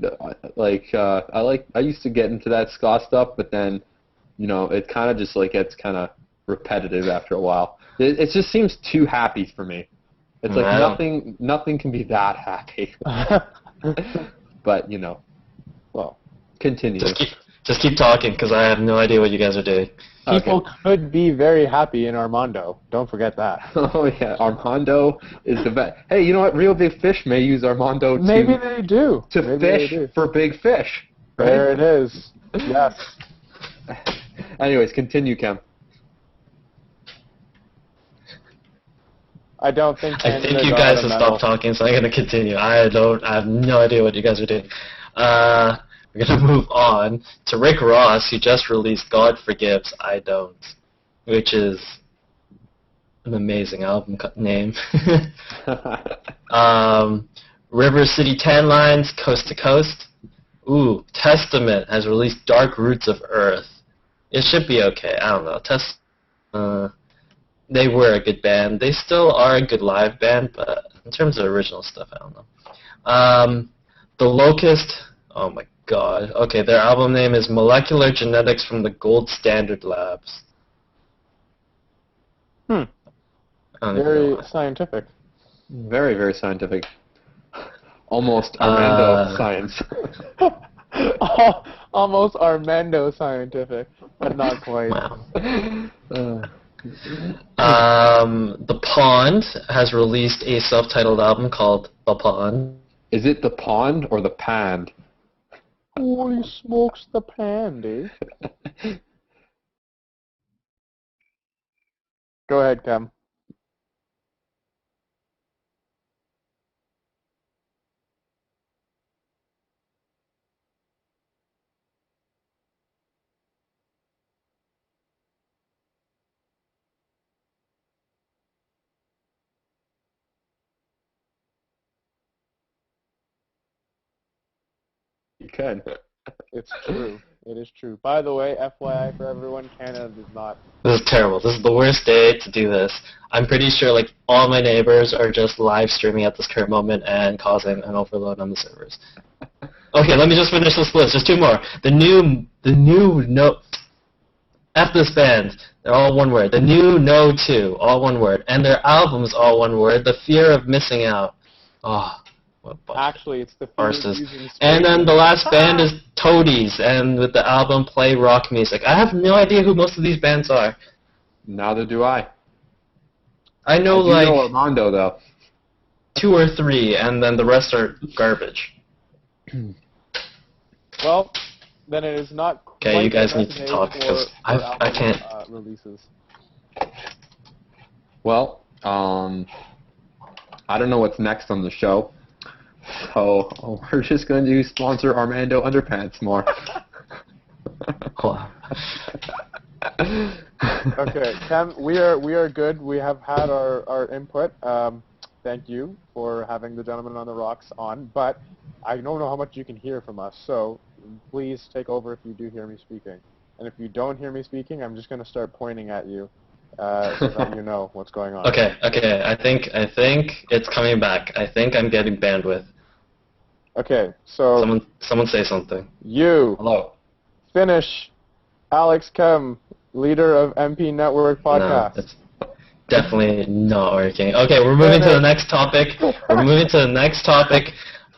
I used to get into that ska stuff, but then, you know, it kind of just like gets kind of repetitive after a while. It just seems too happy for me. It's like nothing can be that happy. But, you know, well, continue. Just keep talking because I have no idea what you guys are doing. People could be very happy in Armando. Don't forget that. Oh, yeah. Armando is the best. Hey, you know what? Real Big Fish may use Armando Maybe they do. To fish for big fish. Right? There it is. Yes. Anyways, continue, Kehm. I don't think you guys have stopped talking, so I'm going to continue. I have no idea what you guys are doing. We're going to move on to Rick Ross, who just released God Forgives, I Don't, which is an amazing album name. River City Tan Lines, Coast to Coast. Ooh, Testament has released Dark Roots of Earth. It should be okay. I don't know. They were a good band. They still are a good live band, but in terms of original stuff, I don't know. The Locust, oh my god. Okay, their album name is Molecular Genetics from the Gold Standard Labs. Very scientific. Very, very scientific. Almost Armando science. Almost Armando scientific, but not quite. Wow. The Pond has released a self-titled album called The Pond. Is it The Pond or The Pand? Holy smokes, The Pand, eh? Go ahead, Kehm. You can. It's true. It is true. By the way, FYI for everyone, Canada does not. This is terrible. This is the worst day to do this. I'm pretty sure like all my neighbors are just live streaming at this current moment and causing an overload on the servers. Okay, let me just finish this list. Just two more. The new no. F this band. They're all one word. The new No 2, all one word. And their albums, all one word. The Fear of Missing Out. Oh, what a bunch of Actually, it's the fear of farces. using space. And then the last band is Toadies, and with the album Play Rock Music. I have no idea who most of these bands are. Neither do I. I know I do like know Armando, though. 2 or 3, and then the rest are garbage. Well, then it is not. Okay, quite you guys the need best to day talk, for 'cause I album, can't. Releases. Well, I don't know what's next on the show, so we're just going to sponsor Armando Underpants more. Wow. Okay, Kehm, we are good. We have had our input. Thank you for having the gentleman on the rocks on, but I don't know how much you can hear from us, so please take over if you do hear me speaking. And if you don't hear me speaking, I'm just going to start pointing at you so that you know what's going on. Okay. I think it's coming back. I think I'm getting bandwidth. Okay, so Someone say something. you Hello. finish Alex Kehm, leader of MP Network podcast. No, it's definitely not working. Okay, we're moving to the next topic.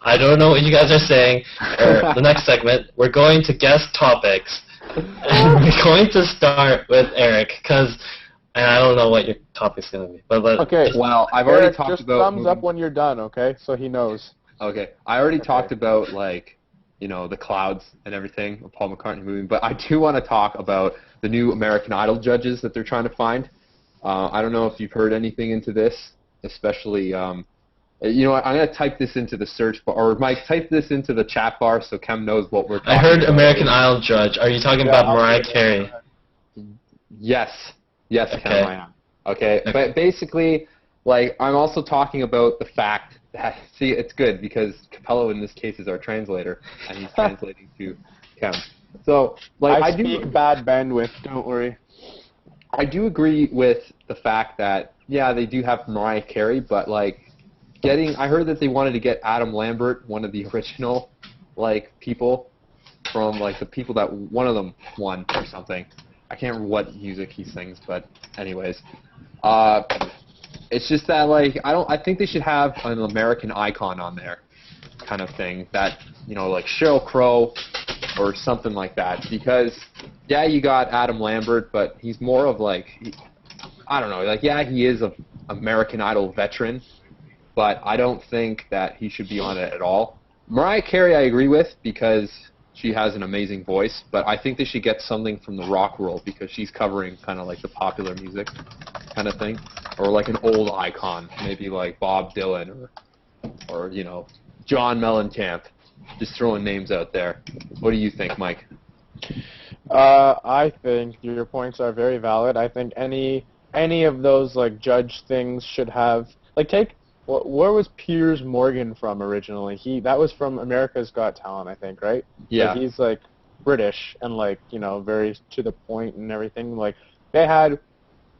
I don't know what you guys are saying. The next segment, we're going to guess topics. And we're going to start with Eric, because I don't know what your topic's going to be. But Okay. Well, I've already Eric, talked just about thumbs up moving- when you're done, okay? So he knows. Okay, I already talked about like, the clouds and everything of Paul McCartney moving, but I do want to talk about the new American Idol judges that they're trying to find. I don't know if you've heard anything into this, especially. You know what? I'm gonna type this into the search bar, or Mike, type this into the chat bar so Kehm knows what we're talking I heard about. American Idol judge. Are you talking about Mariah Carey? Yes, Okay. Kehm, I am. Okay, but basically, like, I'm also talking about the fact that, see, it's good because Cappello in this case is our translator, and he's translating to Kehm. So, like, I speak bad bandwidth, don't worry. I do agree with the fact that, yeah, they do have Mariah Carey, but, like, I heard that they wanted to get Adam Lambert, one of the original, like, people from, like, the people that one of them won or something. I can't remember what music he sings, but anyways. It's just that, like, I think they should have an American icon on there kind of thing that, like Sheryl Crow or something like that, because, yeah, you got Adam Lambert, but he's more of, like, I don't know, like, yeah, he is an American Idol veteran, but I don't think that he should be on it at all. Mariah Carey I agree with because she has an amazing voice, but I think they should get something from the rock world because she's covering kind of like the popular music kind of thing, or like an old icon, maybe like Bob Dylan or John Mellencamp. Just throwing names out there. What do you think, Mike? I think your points are very valid. I think any of those like judge things should have where was Piers Morgan from originally? That was from America's Got Talent, I think, right? Yeah. So he's like British and like very to the point and everything. Like they had,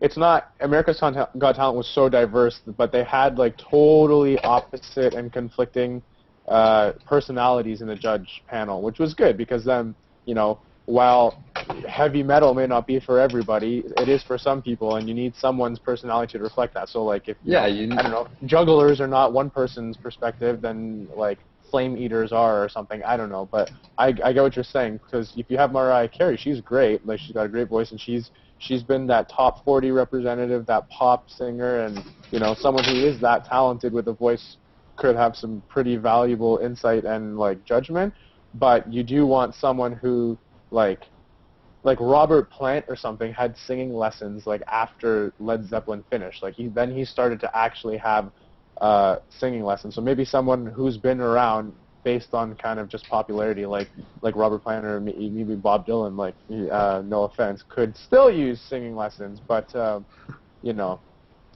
it's not America's Got Talent was so diverse, but they had like totally opposite and conflicting personalities in the judge panel, which was good because then while heavy metal may not be for everybody, it is for some people, and you need someone's personality to reflect that. So, like, if I don't know, jugglers are not one person's perspective, then like flame eaters are or something. I don't know, but I get what you're saying because if you have Mariah Carey, she's great. Like, she's got a great voice, and she's been that top 40 representative, that pop singer, and someone who is that talented with a voice could have some pretty valuable insight and like judgment. But you do want someone who like Robert Plant or something had singing lessons like after Led Zeppelin finished. Like he started to actually have singing lessons. So maybe someone who's been around based on kind of just popularity, like Robert Plant or maybe Bob Dylan. Like no offense, could still use singing lessons, but that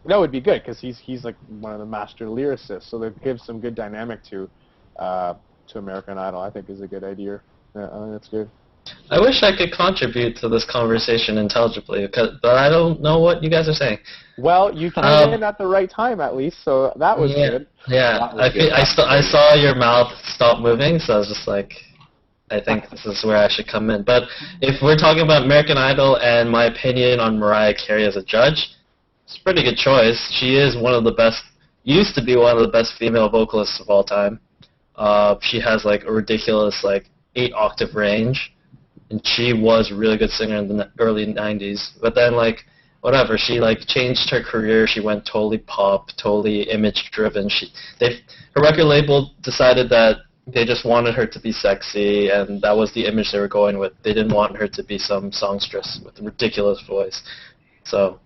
would be good because he's like one of the master lyricists. So that gives some good dynamic to to American Idol, I think is a good idea. Yeah, I think that's good. I wish I could contribute to this conversation intelligibly, but I don't know what you guys are saying. Well, you came in at the right time, at least, so that was good. Yeah, I saw your mouth stop moving, so I was just like, I think this is where I should come in. But if we're talking about American Idol and my opinion on Mariah Carey as a judge, it's a pretty good choice. She is one of the best, used to be one of the best female vocalists of all time. She has like a ridiculous like 8-octave range. And she was a really good singer in the early 90s. But then, like, whatever, she, like, changed her career. She went totally pop, totally image-driven. Her record label decided that they just wanted her to be sexy, and that was the image they were going with. They didn't want her to be some songstress with a ridiculous voice. So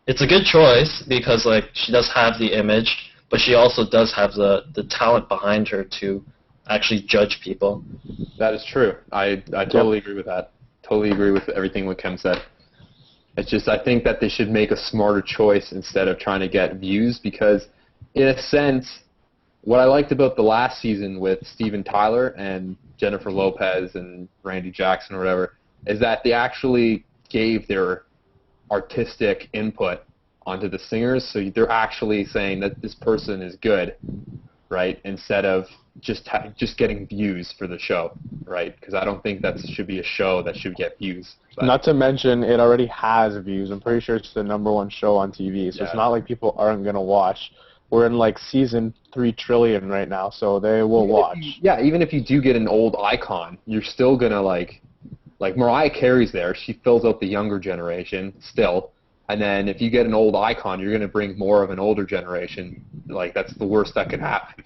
it's a good choice because, like, she does have the image, but she also does have the talent behind her to actually judge people. That is true. I totally agree with that. Totally agree with everything what Kehm said. It's just I think that they should make a smarter choice instead of trying to get views because, in a sense, what I liked about the last season with Steven Tyler and Jennifer Lopez and Randy Jackson or whatever is that they actually gave their artistic input onto the singers, so they're actually saying that this person is good, right, instead of just getting views for the show, right? Because I don't think that should be a show that should get views. But not to mention, it already has views. I'm pretty sure it's the #1 show on TV, so it's not like people aren't going to watch. We're in, like, season 3 trillion right now, so they will watch. Even if you do get an old icon, you're still going to, like Mariah Carey's there. She fills out the younger generation still. And then if you get an old icon, you're going to bring more of an older generation. Like, that's the worst that could happen.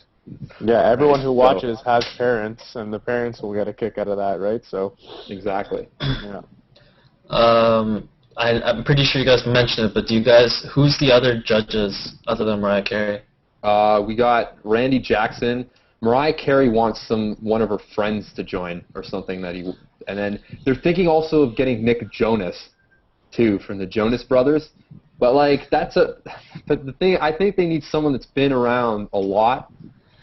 Yeah, everyone who watches has parents, and the parents will get a kick out of that, right? So exactly. Yeah. I'm pretty sure you guys mentioned it, but who's the other judges other than Mariah Carey? We got Randy Jackson. Mariah Carey wants one of her friends to join or something and then they're thinking also of getting Nick Jonas too from the Jonas Brothers. But like but the thing, I think they need someone that's been around a lot.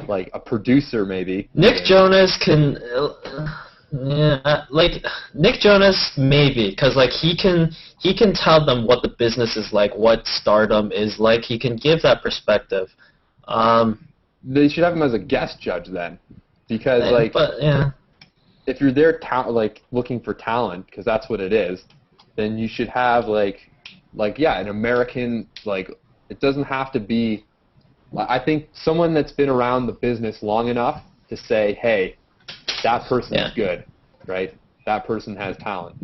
Like a producer, maybe. Nick Jonas can, Nick Jonas maybe, because like he can tell them what the business is like, what stardom is like. He can give that perspective. They should have him as a guest judge then, because if you're there looking for talent, because that's what it is, then you should have an American it doesn't have to be. I think someone that's been around the business long enough to say, hey, that person's good, right? That person has talent.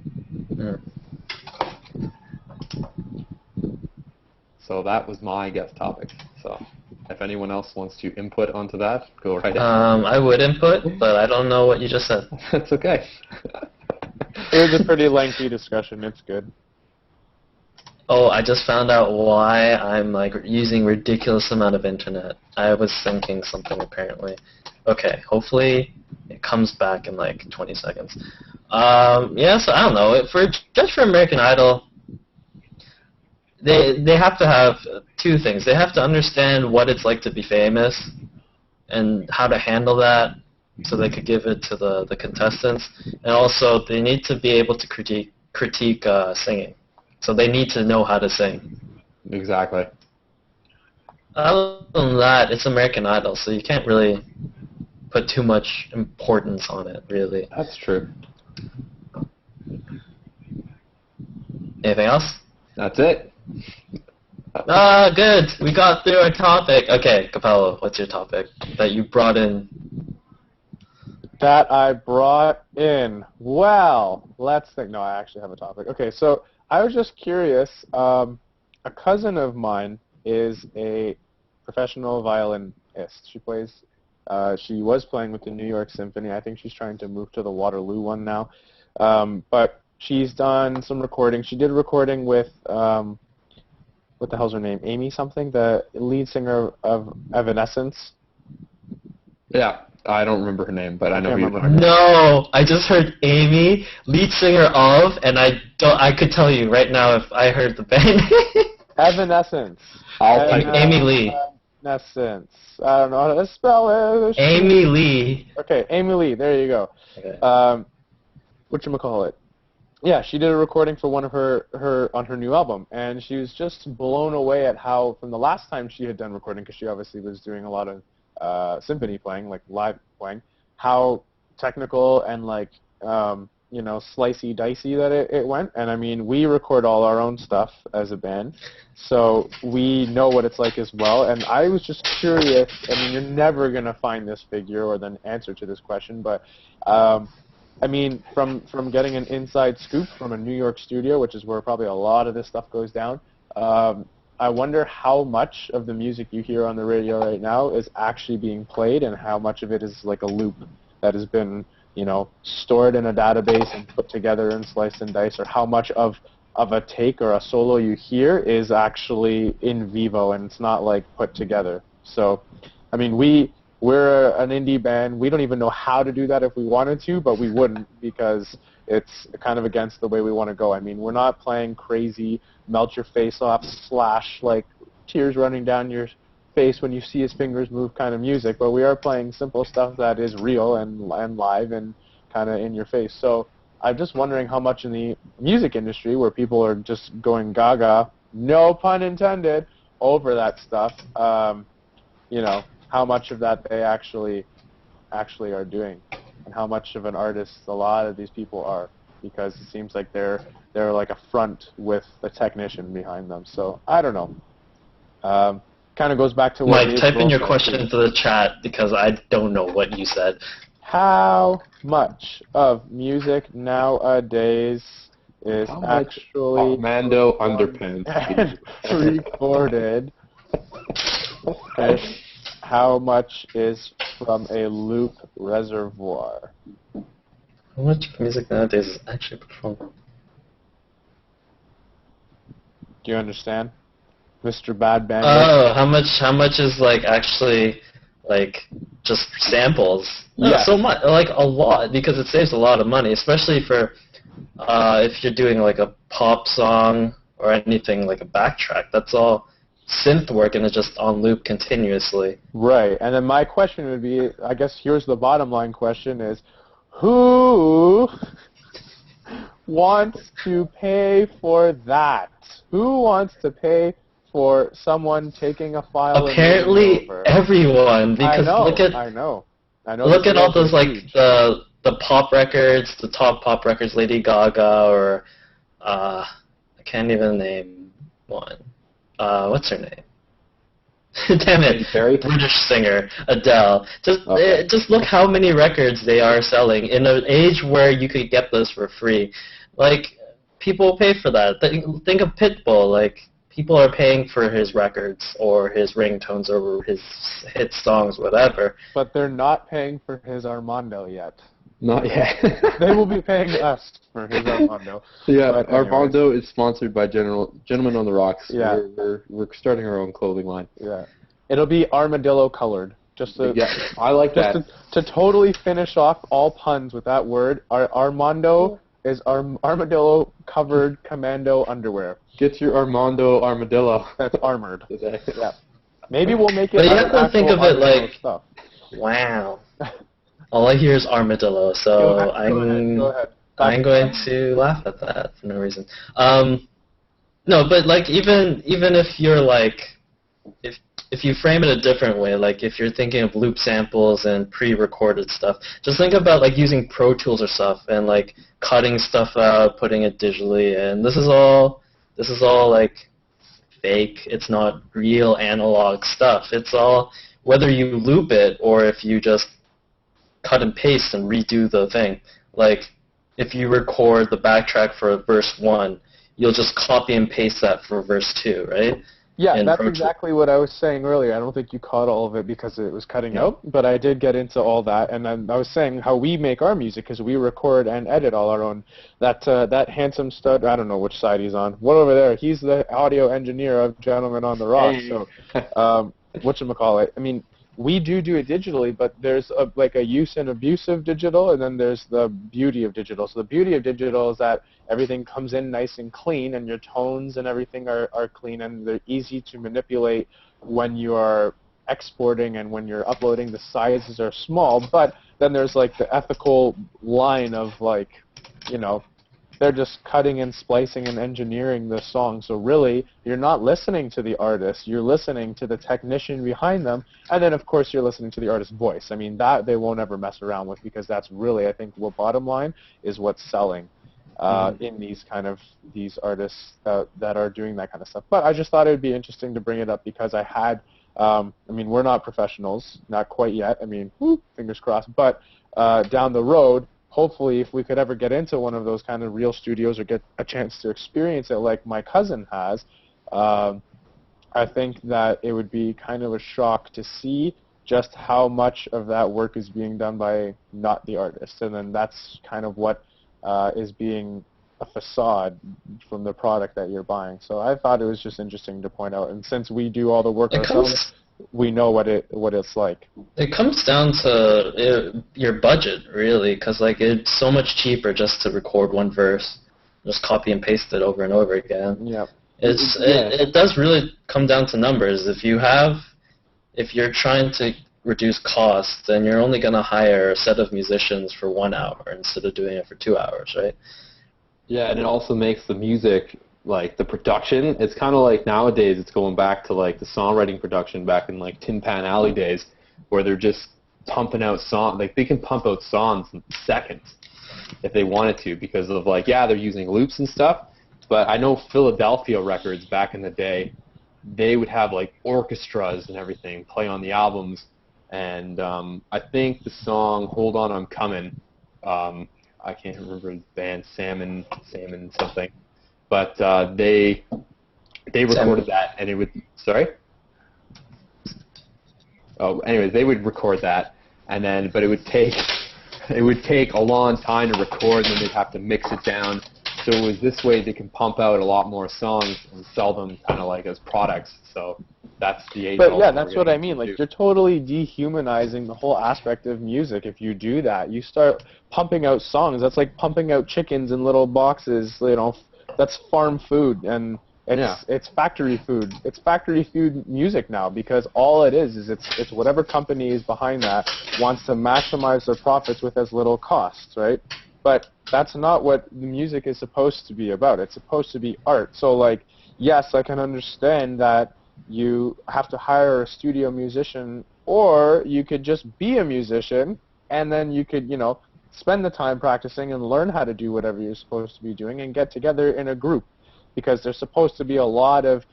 Yeah. So that was my guest topic. So if anyone else wants to input onto that, go right ahead. I would input, but I don't know what you just said. That's okay. It was a pretty lengthy discussion. It's good. Oh, I just found out why I'm using ridiculous amount of internet. I was thinking something apparently. Okay, hopefully it comes back in 20 seconds. So I don't know. Just for American Idol, they have to have two things. They have to understand what it's like to be famous and how to handle that so they could give it to the contestants. And also they need to be able to critique singing. So they need to know how to sing. Exactly. Other than that, it's American Idol, so you can't really put too much importance on it, really. That's true. Anything else? That's it. Good. We got through our topic. Okay, Cappello, what's your topic that you brought in? That I brought in. Well, let's think. No, I actually have a topic. Okay, so I was just curious. A cousin of mine is a professional violinist. She was playing with the New York Symphony. I think she's trying to move to the Waterloo one now. But she's done some recording. She did a recording with, what the hell's her name? Amy something? The lead singer of Evanescence. Yeah. I don't remember her name, but I know who you're talking about. No, I just heard Amy, lead singer of, and I could tell you right now if I heard the band. Evanescence. Amy Lee. Essence. I don't know how to spell it. Amy Lee. Okay, Amy Lee. There you go. Okay. Whatchamacallit? Yeah, she did a recording for one of her on her new album, and she was just blown away at how, from the last time she had done recording, because she obviously was doing a lot of symphony playing, like live playing, how technical and like slicey dicey that it went. And I mean, we record all our own stuff as a band, so we know what it's like as well. And I was just curious. I mean, you're never gonna find this figure or the answer to this question, but I mean, from getting an inside scoop from a New York studio, which is where probably a lot of this stuff goes down, I wonder how much of the music you hear on the radio right now is actually being played and how much of it is like a loop that has been, stored in a database and put together and sliced and diced, or how much of a take or a solo you hear is actually in vivo and it's not like put together. So, I mean, we're an indie band. We don't even know how to do that if we wanted to, but we wouldn't because it's kind of against the way we want to go. I mean, we're not playing crazy, melt your face off, slash, like tears running down your face when you see his fingers move kind of music, but we are playing simple stuff that is real and live and kind of in your face. So I'm just wondering how much in the music industry, where people are just going gaga, no pun intended, over that stuff, how much of that they actually are doing, and how much of an artist a lot of these people are, because it seems like they're like a front with a technician behind them. So I don't know. Kind of goes back to what Mike, type in your question into the chat because I don't know what you said. How much of music nowadays is actually Armando Underpants and recorded? And how much is from a loop reservoir? How much music nowadays is actually performed? Do you understand, Mr. Bad Bandit? Oh, how much is like actually like just samples? Yeah. So much, like a lot, because it saves a lot of money, especially for if you're doing like a pop song or anything like a backtrack. That's all synth work and it's just on loop continuously. Right. And then my question would be, I guess here's the bottom line question is, who wants to pay for that? Who wants to pay for someone taking a file? Apparently everyone, because I know. Look at all those like the pop records, the top pop records, Lady Gaga, or I can't even name one. What's her name? Damn it, British singer Adele. Just look how many records they are selling in an age where you could get this for free. Like, people pay for that. Think of Pitbull. Like, people are paying for his records or his ringtones or his hit songs, whatever. But they're not paying for his Armando yet. Not yet. They will be paying us for his Armando. Yeah, Armando is sponsored by Gentlemen on the Rocks. Yeah. We're starting our own clothing line. Yeah. It'll be armadillo colored. I like that. To totally finish off all puns with that word, Armando is armadillo covered commando underwear. Get your Armando armadillo. That's armored. Yeah. Maybe we'll make it. But you have to think of it like, stuff. Wow. All I hear is armadillo, so Go ahead. I'm going to laugh at that for no reason. No, but like even if you're like, if you frame it a different way, like if you're thinking of loop samples and pre-recorded stuff, just think about like using Pro Tools or stuff and like cutting stuff out, putting it digitally, and this is all like fake. It's not real analog stuff. It's all, whether you loop it or if you just cut and paste and redo the thing. Like, if you record the backtrack for verse 1, you'll just copy and paste that for verse 2, right? Yeah, that's exactly what I was saying earlier. I don't think you caught all of it because it was cutting out, but I did get into all that, and I was saying how we make our music because we record and edit all our own. That handsome stud, I don't know which side he's on. One over there, he's the audio engineer of Gentlemen on the Rocks. Hey. So, whatchamacallit? I mean, we do it digitally, but there's like a use and abuse of digital, and then there's the beauty of digital. So the beauty of digital is that everything comes in nice and clean, and your tones and everything are clean, and they're easy to manipulate when you are exporting and when you're uploading, the sizes are small, but then there's like the ethical line of like, you know, they're just cutting and splicing and engineering the song. So really, you're not listening to the artist. You're listening to the technician behind them. And then, of course, you're listening to the artist's voice. I mean, that they won't ever mess around with because that's really, I think, what bottom line is what's selling in these artists that are doing that kind of stuff. But I just thought it would be interesting to bring it up because I had, I mean, we're not professionals, not quite yet. I mean, fingers crossed. But down the road, hopefully, if we could ever get into one of those kind of real studios or get a chance to experience it like my cousin has, I think that it would be kind of a shock to see just how much of that work is being done by not the artist. And then that's kind of what is being a facade from the product that you're buying. So I thought it was just interesting to point out. And since we do all the work ourselves, we know what it's like. It comes down to your budget, really, because like it's so much cheaper just to record one verse, just copy and paste it over and over again. Yeah. It does really come down to numbers. If you're trying to reduce costs, then you're only going to hire a set of musicians for 1 hour instead of doing it for 2 hours, right? Yeah, and it also makes the music, like the production, it's kind of like nowadays it's going back to like the songwriting production back in like Tin Pan Alley days where they're just pumping out songs. Like they can pump out songs in seconds if they wanted to because of like, yeah, they're using loops and stuff, but I know Philadelphia records back in the day, they would have like orchestras and everything play on the albums, and I think the song Hold On I'm Coming, I can't remember the band, Salmon something, but they recorded that, and it would, sorry? Oh, anyways, they would record that, and then, but it would take a long time to record, and then they'd have to mix it down. So it was this way they can pump out a lot more songs and sell them kind of like as products. So that's the age. But yeah, that's what I mean. Like you're totally dehumanizing the whole aspect of music if you do that. You start pumping out songs. That's like pumping out chickens in little boxes. You know, that's farm food, and it's factory food. It's factory food music now because all it is it's whatever company is behind that wants to maximize their profits with as little costs, right? But that's not what the music is supposed to be about. It's supposed to be art. So, like, yes, I can understand that you have to hire a studio musician, or you could just be a musician, and then you could, you know, spend the time practicing and learn how to do whatever you're supposed to be doing and get together in a group, because there's supposed to be a lot of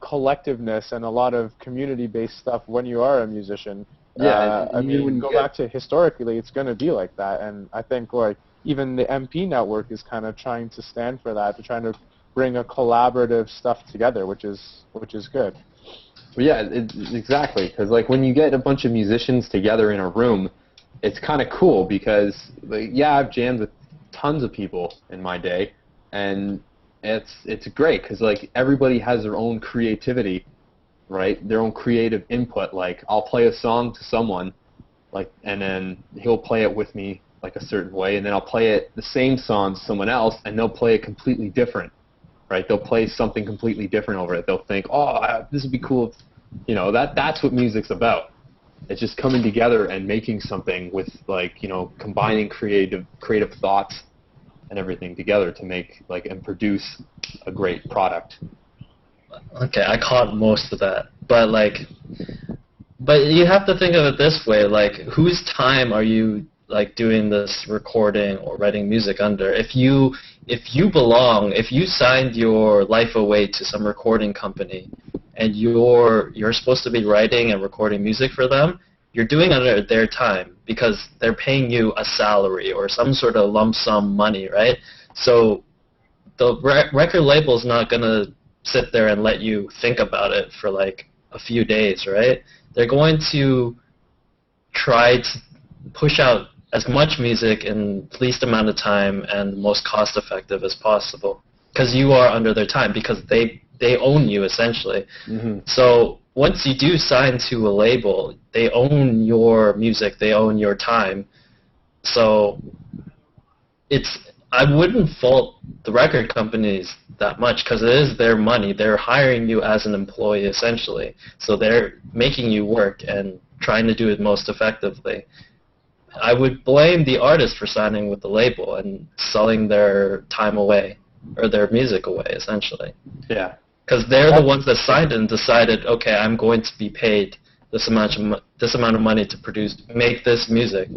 collectiveness and a lot of community-based stuff when you are a musician. Yeah, I mean, go back to historically, it's going to be like that, and I think like even the MP network is kind of trying to stand for that, to trying to bring a collaborative stuff together, which is good. Well, yeah, exactly, because like when you get a bunch of musicians together in a room, it's kind of cool because like, yeah, I've jammed with tons of people in my day, and it's great because like everybody has their own creativity. Right, their own creative input. Like I'll play a song to someone, like, and then he'll play it with me like a certain way, and then I'll play the same song to someone else, and they'll play it completely different. Right, they'll play something completely different over it. They'll think, oh, this would be cool. You know, that's what music's about. It's just coming together and making something with like, you know, combining creative thoughts and everything together to make like and produce a great product. Okay, I caught most of that, but you have to think of it this way: like, whose time are you like doing this recording or writing music under? If you signed your life away to some recording company, and you're supposed to be writing and recording music for them, you're doing it under their time because they're paying you a salary or some sort of lump sum money, right? So the record label's not gonna sit there and let you think about it for like a few days, right? They're going to try to push out as much music in the least amount of time and most cost effective as possible because you are under their time, because they own you essentially. Mm-hmm. So once you do sign to a label, they own your music, they own your time. So it's I wouldn't fault the record companies that much because it is their money. They're hiring you as an employee essentially, so they're making you work and trying to do it most effectively. I would blame the artist for signing with the label and selling their time away or their music away essentially. Yeah. Because they're the ones that signed it and decided, okay, I'm going to be paid this amount of money to make this music.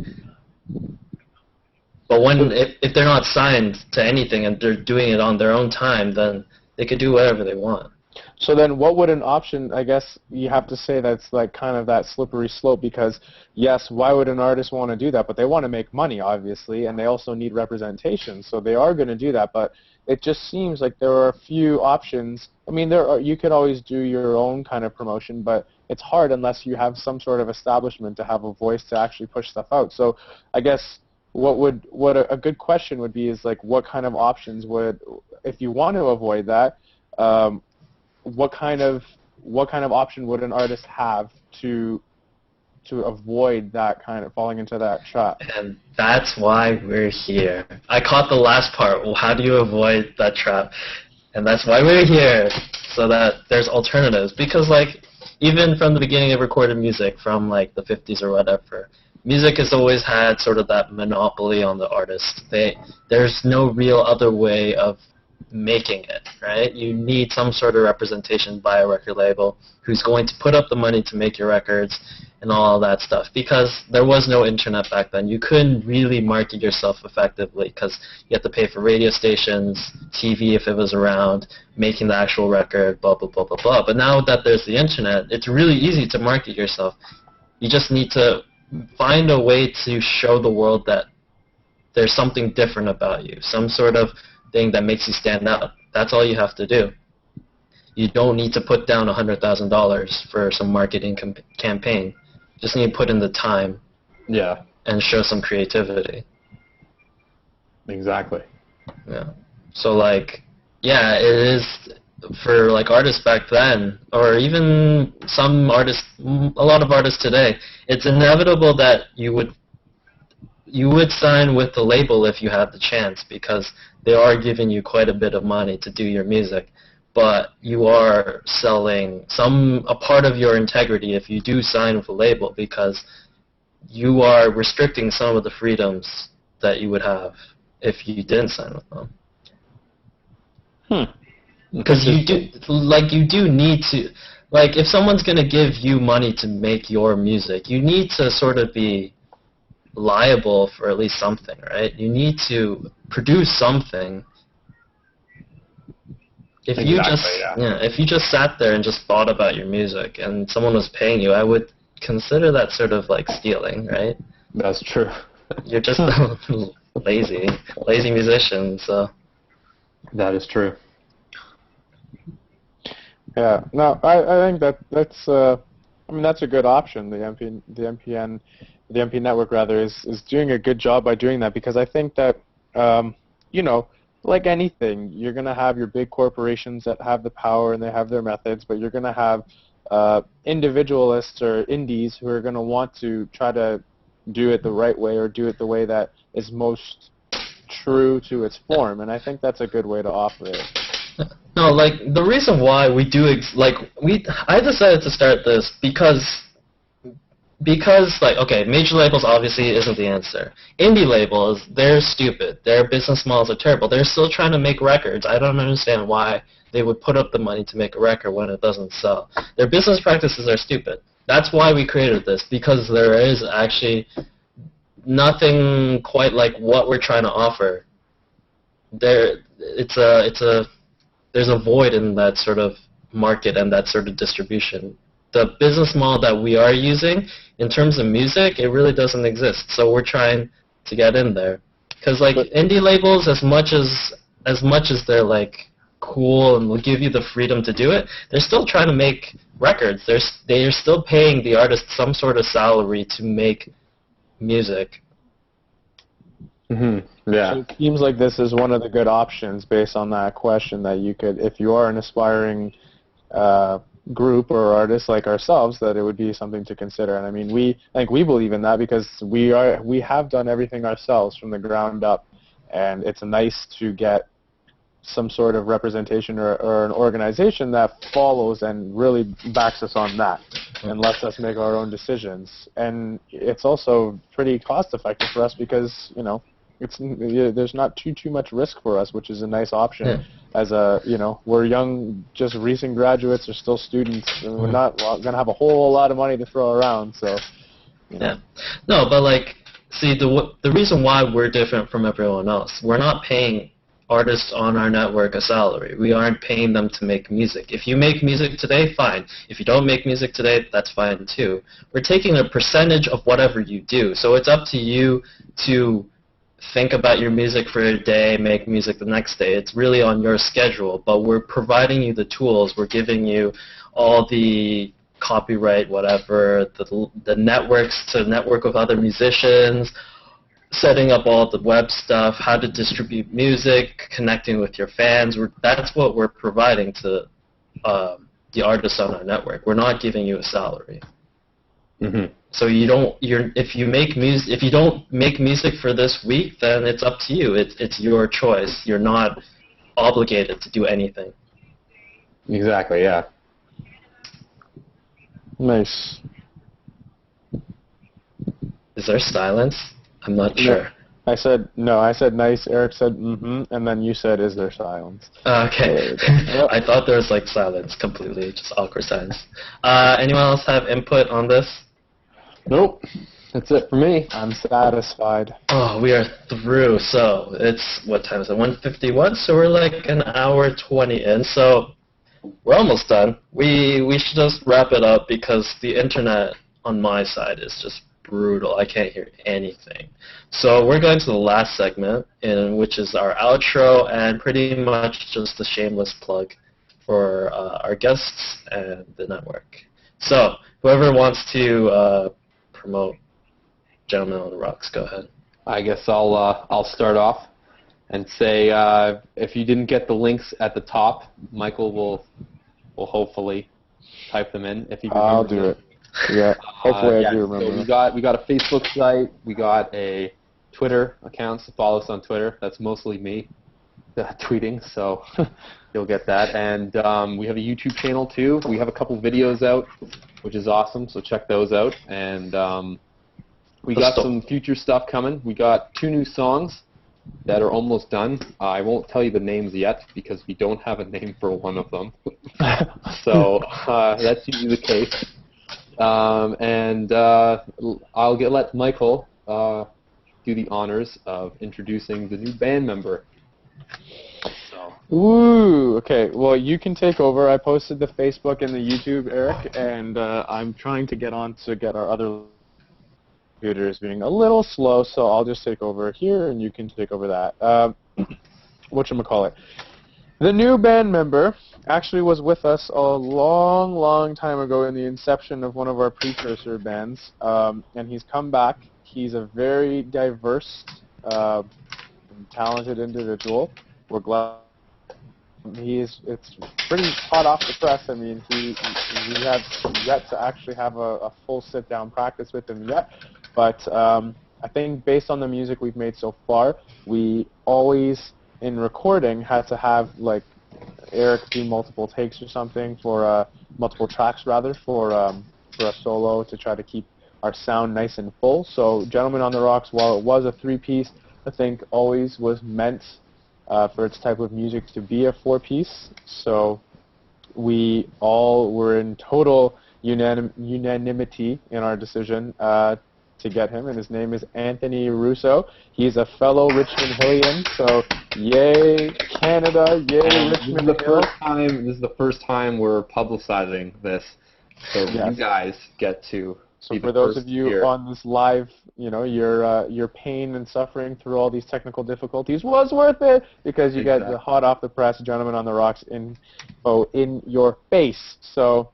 But if they're not signed to anything and they're doing it on their own time, then they could do whatever they want. So then what would an option, I guess you have to say that's like kind of that slippery slope because, yes, why would an artist want to do that? But they want to make money, obviously, and they also need representation. So they are going to do that. But it just seems like there are a few options. I mean, you could always do your own kind of promotion, but it's hard unless you have some sort of establishment to have a voice to actually push stuff out. So I guess what a good question would be is like what kind of options would, if you want to avoid that, what kind of option would an artist have to avoid that kind of falling into that trap? And that's why we're here. I caught the last part. Well, how do you avoid that trap? And that's why we're here, so that there's alternatives. Because like even from the beginning of recorded music, from like the 50s or whatever, music has always had sort of that monopoly on the artist. There's no real other way of making it, right? You need some sort of representation by a record label who's going to put up the money to make your records and all that stuff, because there was no internet back then. You couldn't really market yourself effectively because you had to pay for radio stations, TV if it was around, making the actual record, blah, blah, blah, blah, blah. But now that there's the internet, it's really easy to market yourself. You just need to find a way to show the world that there's something different about you, some sort of thing that makes you stand out. That's all you have to do. You don't need to put down $100,000 for some marketing campaign. Just need to put in the time, Yeah. and show some creativity. Exactly. Yeah. So like, yeah, it is for like artists back then, or even some artists, a lot of artists today. It's inevitable that you would sign with the label if you had the chance, because they are giving you quite a bit of money to do your music, but you are selling a part of your integrity if you do sign with a label, because you are restricting some of the freedoms that you would have if you didn't sign with them. Because you do need to, like, if someone's going to give you money to make your music, you need to sort of be liable for at least something, right? You need to produce something. If you just sat there and just thought about your music and someone was paying you, I would consider that sort of like stealing, right? That's true. You're just lazy musician, so. That is true. Yeah, no, I think that's that's a good option. The MP network rather is doing a good job by doing that, because I think that like anything, you're going to have your big corporations that have the power and they have their methods, but you're going to have individualists or indies who are going to want to try to do it the right way, or do it the way that is most true to its form, and I think that's a good way to operate. No, like, the reason why we do, I decided to start this because, like, okay, major labels obviously isn't the answer. Indie labels, they're stupid. Their business models are terrible. They're still trying to make records. I don't understand why they would put up the money to make a record when it doesn't sell. Their business practices are stupid. That's why we created this, because there is actually nothing quite like what we're trying to offer. There's a void in that sort of market and that sort of distribution. The business model that we are using, in terms of music, it really doesn't exist. So we're trying to get in there. Because like indie labels, as much as they're like cool and will give you the freedom to do it, they're still trying to make records. They're still paying the artist some sort of salary to make music. Mm-hmm. Yeah. So it seems like this is one of the good options based on that question, that you could, if you are an aspiring group or artist like ourselves, that it would be something to consider. And I mean, I think we believe in that, because we have done everything ourselves from the ground up, and it's nice to get some sort of representation or an organization that follows and really backs us on that and lets us make our own decisions. And it's also pretty cost effective for us because, you know, there's not too much risk for us, which is a nice option. As a, you know, we're young, just recent graduates, or still students, and we're not going to have a whole lot of money to throw around, so, you know. No, but like, see, the reason why we're different from everyone else, we're not paying artists on our network a salary. We aren't paying them to make music. If you make music today, fine. If you don't make music today, that's fine too. We're taking a percentage of whatever you do. So it's up to you to think about your music for a day, make music the next day. It's really on your schedule, but we're providing you the tools. We're giving you all the copyright, whatever, the networks to network with other musicians, setting up all the web stuff, how to distribute music, connecting with your fans. That's what we're providing to the artists on our network. We're not giving you a salary. Mm-hmm. So if you don't make music for this week, then it's up to you. It's your choice. You're not obligated to do anything. Exactly. Yeah. Nice. Is there silence? I'm not sure. I said nice, Eric said mm-hmm, and then you said, is there silence? Okay. I thought there was like silence completely, just awkward silence. Anyone else have input on this? Nope. That's it for me. I'm satisfied. Oh, we are through. So it's, what time is it? 1:51. So we're like an hour 20 in. So we're almost done. We should just wrap it up because the internet on my side is just brutal. I can't hear anything. So we're going to the last segment, which is our outro and pretty much just a shameless plug for our guests and the network. So whoever wants to promote Gentlemen on the Rocks, go ahead. I guess I'll start off and say if you didn't get the links at the top, Michael will hopefully type them in if you remember. I'll do it. Yeah, hopefully I do remember. So we got a Facebook site, we got a Twitter account, so follow us on Twitter. That's mostly me tweeting, so you'll get that. And we have a YouTube channel too. We have a couple videos out, which is awesome, so check those out. And we got some future stuff coming. We got 2 new songs that are almost done. I won't tell you the names yet because we don't have a name for one of them. So that's usually the case. And I'll let Michael do the honors of introducing the new band member. So. Ooh, okay. Well, you can take over. I posted the Facebook and the YouTube, Eric, and I'm trying to get on to get our other computers being a little slow, so I'll just take over here, and you can take over that. Whatchamacallit. The new band member actually was with us a long time ago in the inception of one of our precursor bands, and he's come back. He's a very diverse, talented individual. We're glad. It's pretty hot off the press. I mean, we have yet to actually have a full sit-down practice with him yet, but I think based on the music we've made so far, we always, in recording, had to have like Eric do multiple takes or something for multiple tracks rather for a solo to try to keep our sound nice and full. So Gentlemen on the Rocks, while it was a 3-piece, I think always was meant for its type of music to be a 4-piece. So we all were in total unanimity in our decision to get him, and his name is Anthony Russo. He's a fellow Richmond Hillian, so yay Canada, yay Richmond Hill. This is the first time we're publicizing this, so yes. You guys get to. So for those of you on this live, you know, your pain and suffering through all these technical difficulties was worth it because you got the hot off the press Gentlemen on the Rocks info in your face. So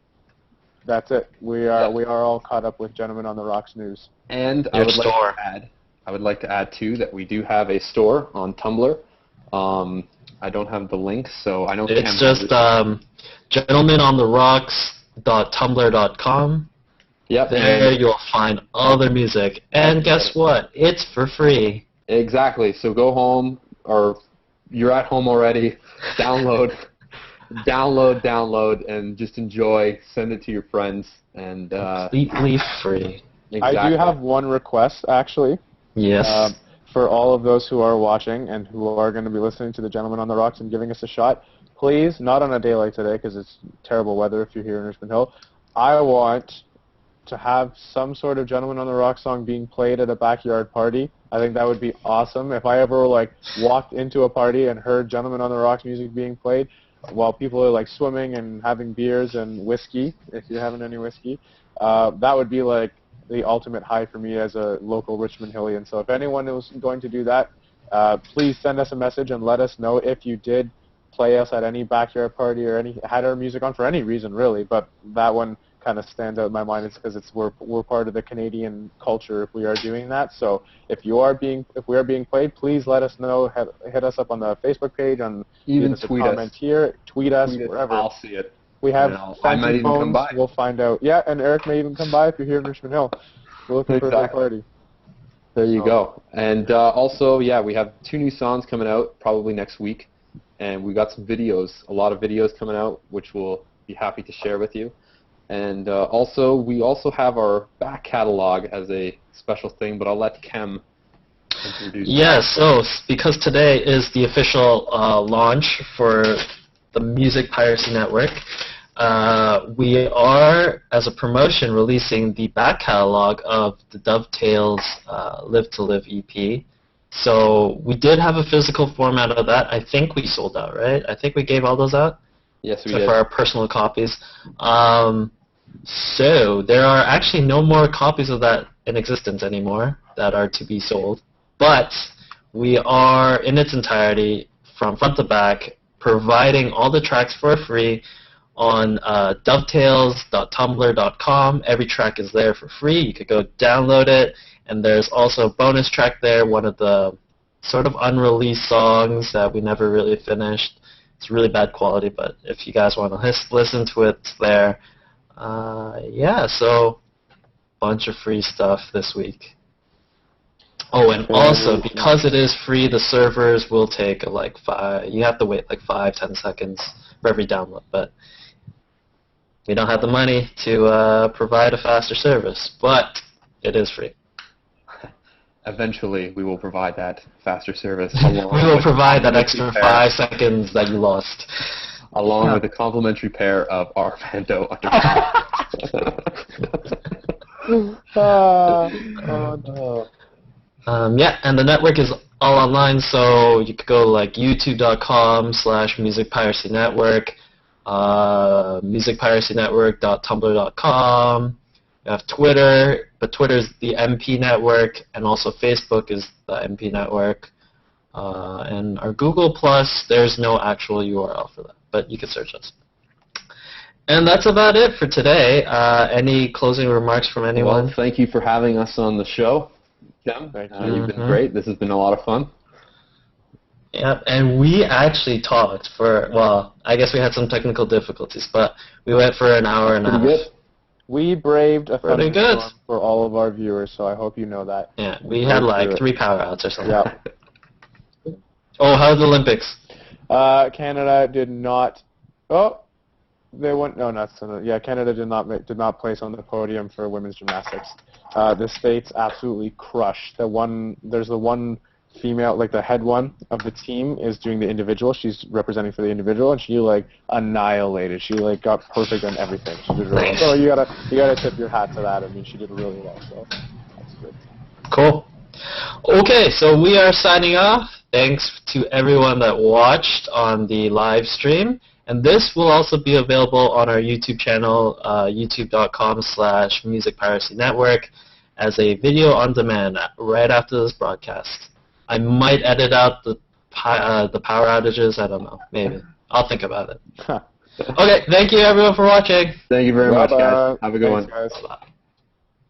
that's it. We are all caught up with Gentlemen on the Rocks news. And I would like to add too that we do have a store on Tumblr. I don't have the link, so I know it's just gentlemenontheRocks.tumblr.com. Yep. There you'll find all their music. And guess what? It's for free. Exactly. So go home, you're at home already, download, and just enjoy. Send it to your friends, and completely free. Exactly. I do have one request, actually. Yes. For all of those who are watching and who are going to be listening to the Gentleman on the Rocks and giving us a shot, please, not on a day like today because it's terrible weather if you're here in Richmond Hill, I want to have some sort of Gentleman on the Rocks song being played at a backyard party. I think that would be awesome. If I ever walked into a party and heard Gentleman on the Rocks music being played while people are swimming and having beers and whiskey, if you're having any whiskey, that would be the ultimate high for me as a local Richmond Hillian. So if anyone is going to do that, please send us a message and let us know if you did play us at any backyard party or had our music on for any reason, really. But that one kind of stands out in my mind. It's because we're part of the Canadian culture if we are doing that. So if we are being played, please let us know. Hit us up on the Facebook page, even tweet us, here, tweet us, wherever. I'll see it. We have I might even come by. We'll find out. Yeah, and Eric may even come by if you're here in Richmond Hill. We're looking for a party. There you go. And also, yeah, we have 2 new songs coming out probably next week. And we got some videos, a lot of videos coming out, which we'll be happy to share with you. And we also have our back catalog as a special thing, but I'll let Kehm introduce it. Yeah, so because today is the official launch for the Music Piracy Network, we are, as a promotion, releasing the back catalog of the Dovetails Live to Live EP. So we did have a physical format of that. I think we sold out, right? I think we gave all those out? Yes, we did. For our personal copies. So there are actually no more copies of that in existence anymore that are to be sold. But we are, in its entirety, from front to back, providing all the tracks for free on dovetails.tumblr.com. Every track is there for free. You could go download it. And there's also a bonus track there, one of the sort of unreleased songs that we never really finished. It's really bad quality, but if you guys want to listen to it, it's there. Yeah, so bunch of free stuff this week. Oh, and also, because it is free, the servers will take you have to wait 5-10 seconds for every download, but we don't have the money to provide a faster service, but it is free. Eventually, we will provide that faster service. We will provide that extra 5 seconds that you lost. Along with a complimentary pair of Armando yeah, and the network is all online, so you could go youtube.com/musicpiracynetwork, musicpiracynetwork.tumblr.com. We have Twitter, but Twitter is the MP Network, and also Facebook is the MP Network. And our Google+, there's no actual URL for that, but you can search us. And that's about it for today. Any closing remarks from anyone? Well, thank you for having us on the show, Kehm. You've been great. This has been a lot of fun. Yep, and we actually talked I guess we had some technical difficulties, but we went for an hour and a half. Good. We braved a thunderstorm for all of our viewers, so I hope you know that. Yeah, we had 3 power outs or something. Yeah. Oh, how's the Olympics? Canada did not. Oh, they went. No, not so. Yeah, Canada did not place on the podium for women's gymnastics. The States absolutely crushed. There's the one female, the head one of the team is doing the individual. She's representing for the individual, and she annihilated. She got perfect on everything. She did really well. So you gotta tip your hat to that. I mean, she did really well. So that's good. Cool. Okay, so we are signing off. Thanks to everyone that watched on the live stream. And this will also be available on our YouTube channel, youtube.com/musicpiracynetwork, as a video on demand right after this broadcast. I might edit out the power outages. I don't know. Maybe. I'll think about it. Okay, thank you everyone for watching. Thank you very much, guys. Bye-bye. Have a good one. Guys. Bye.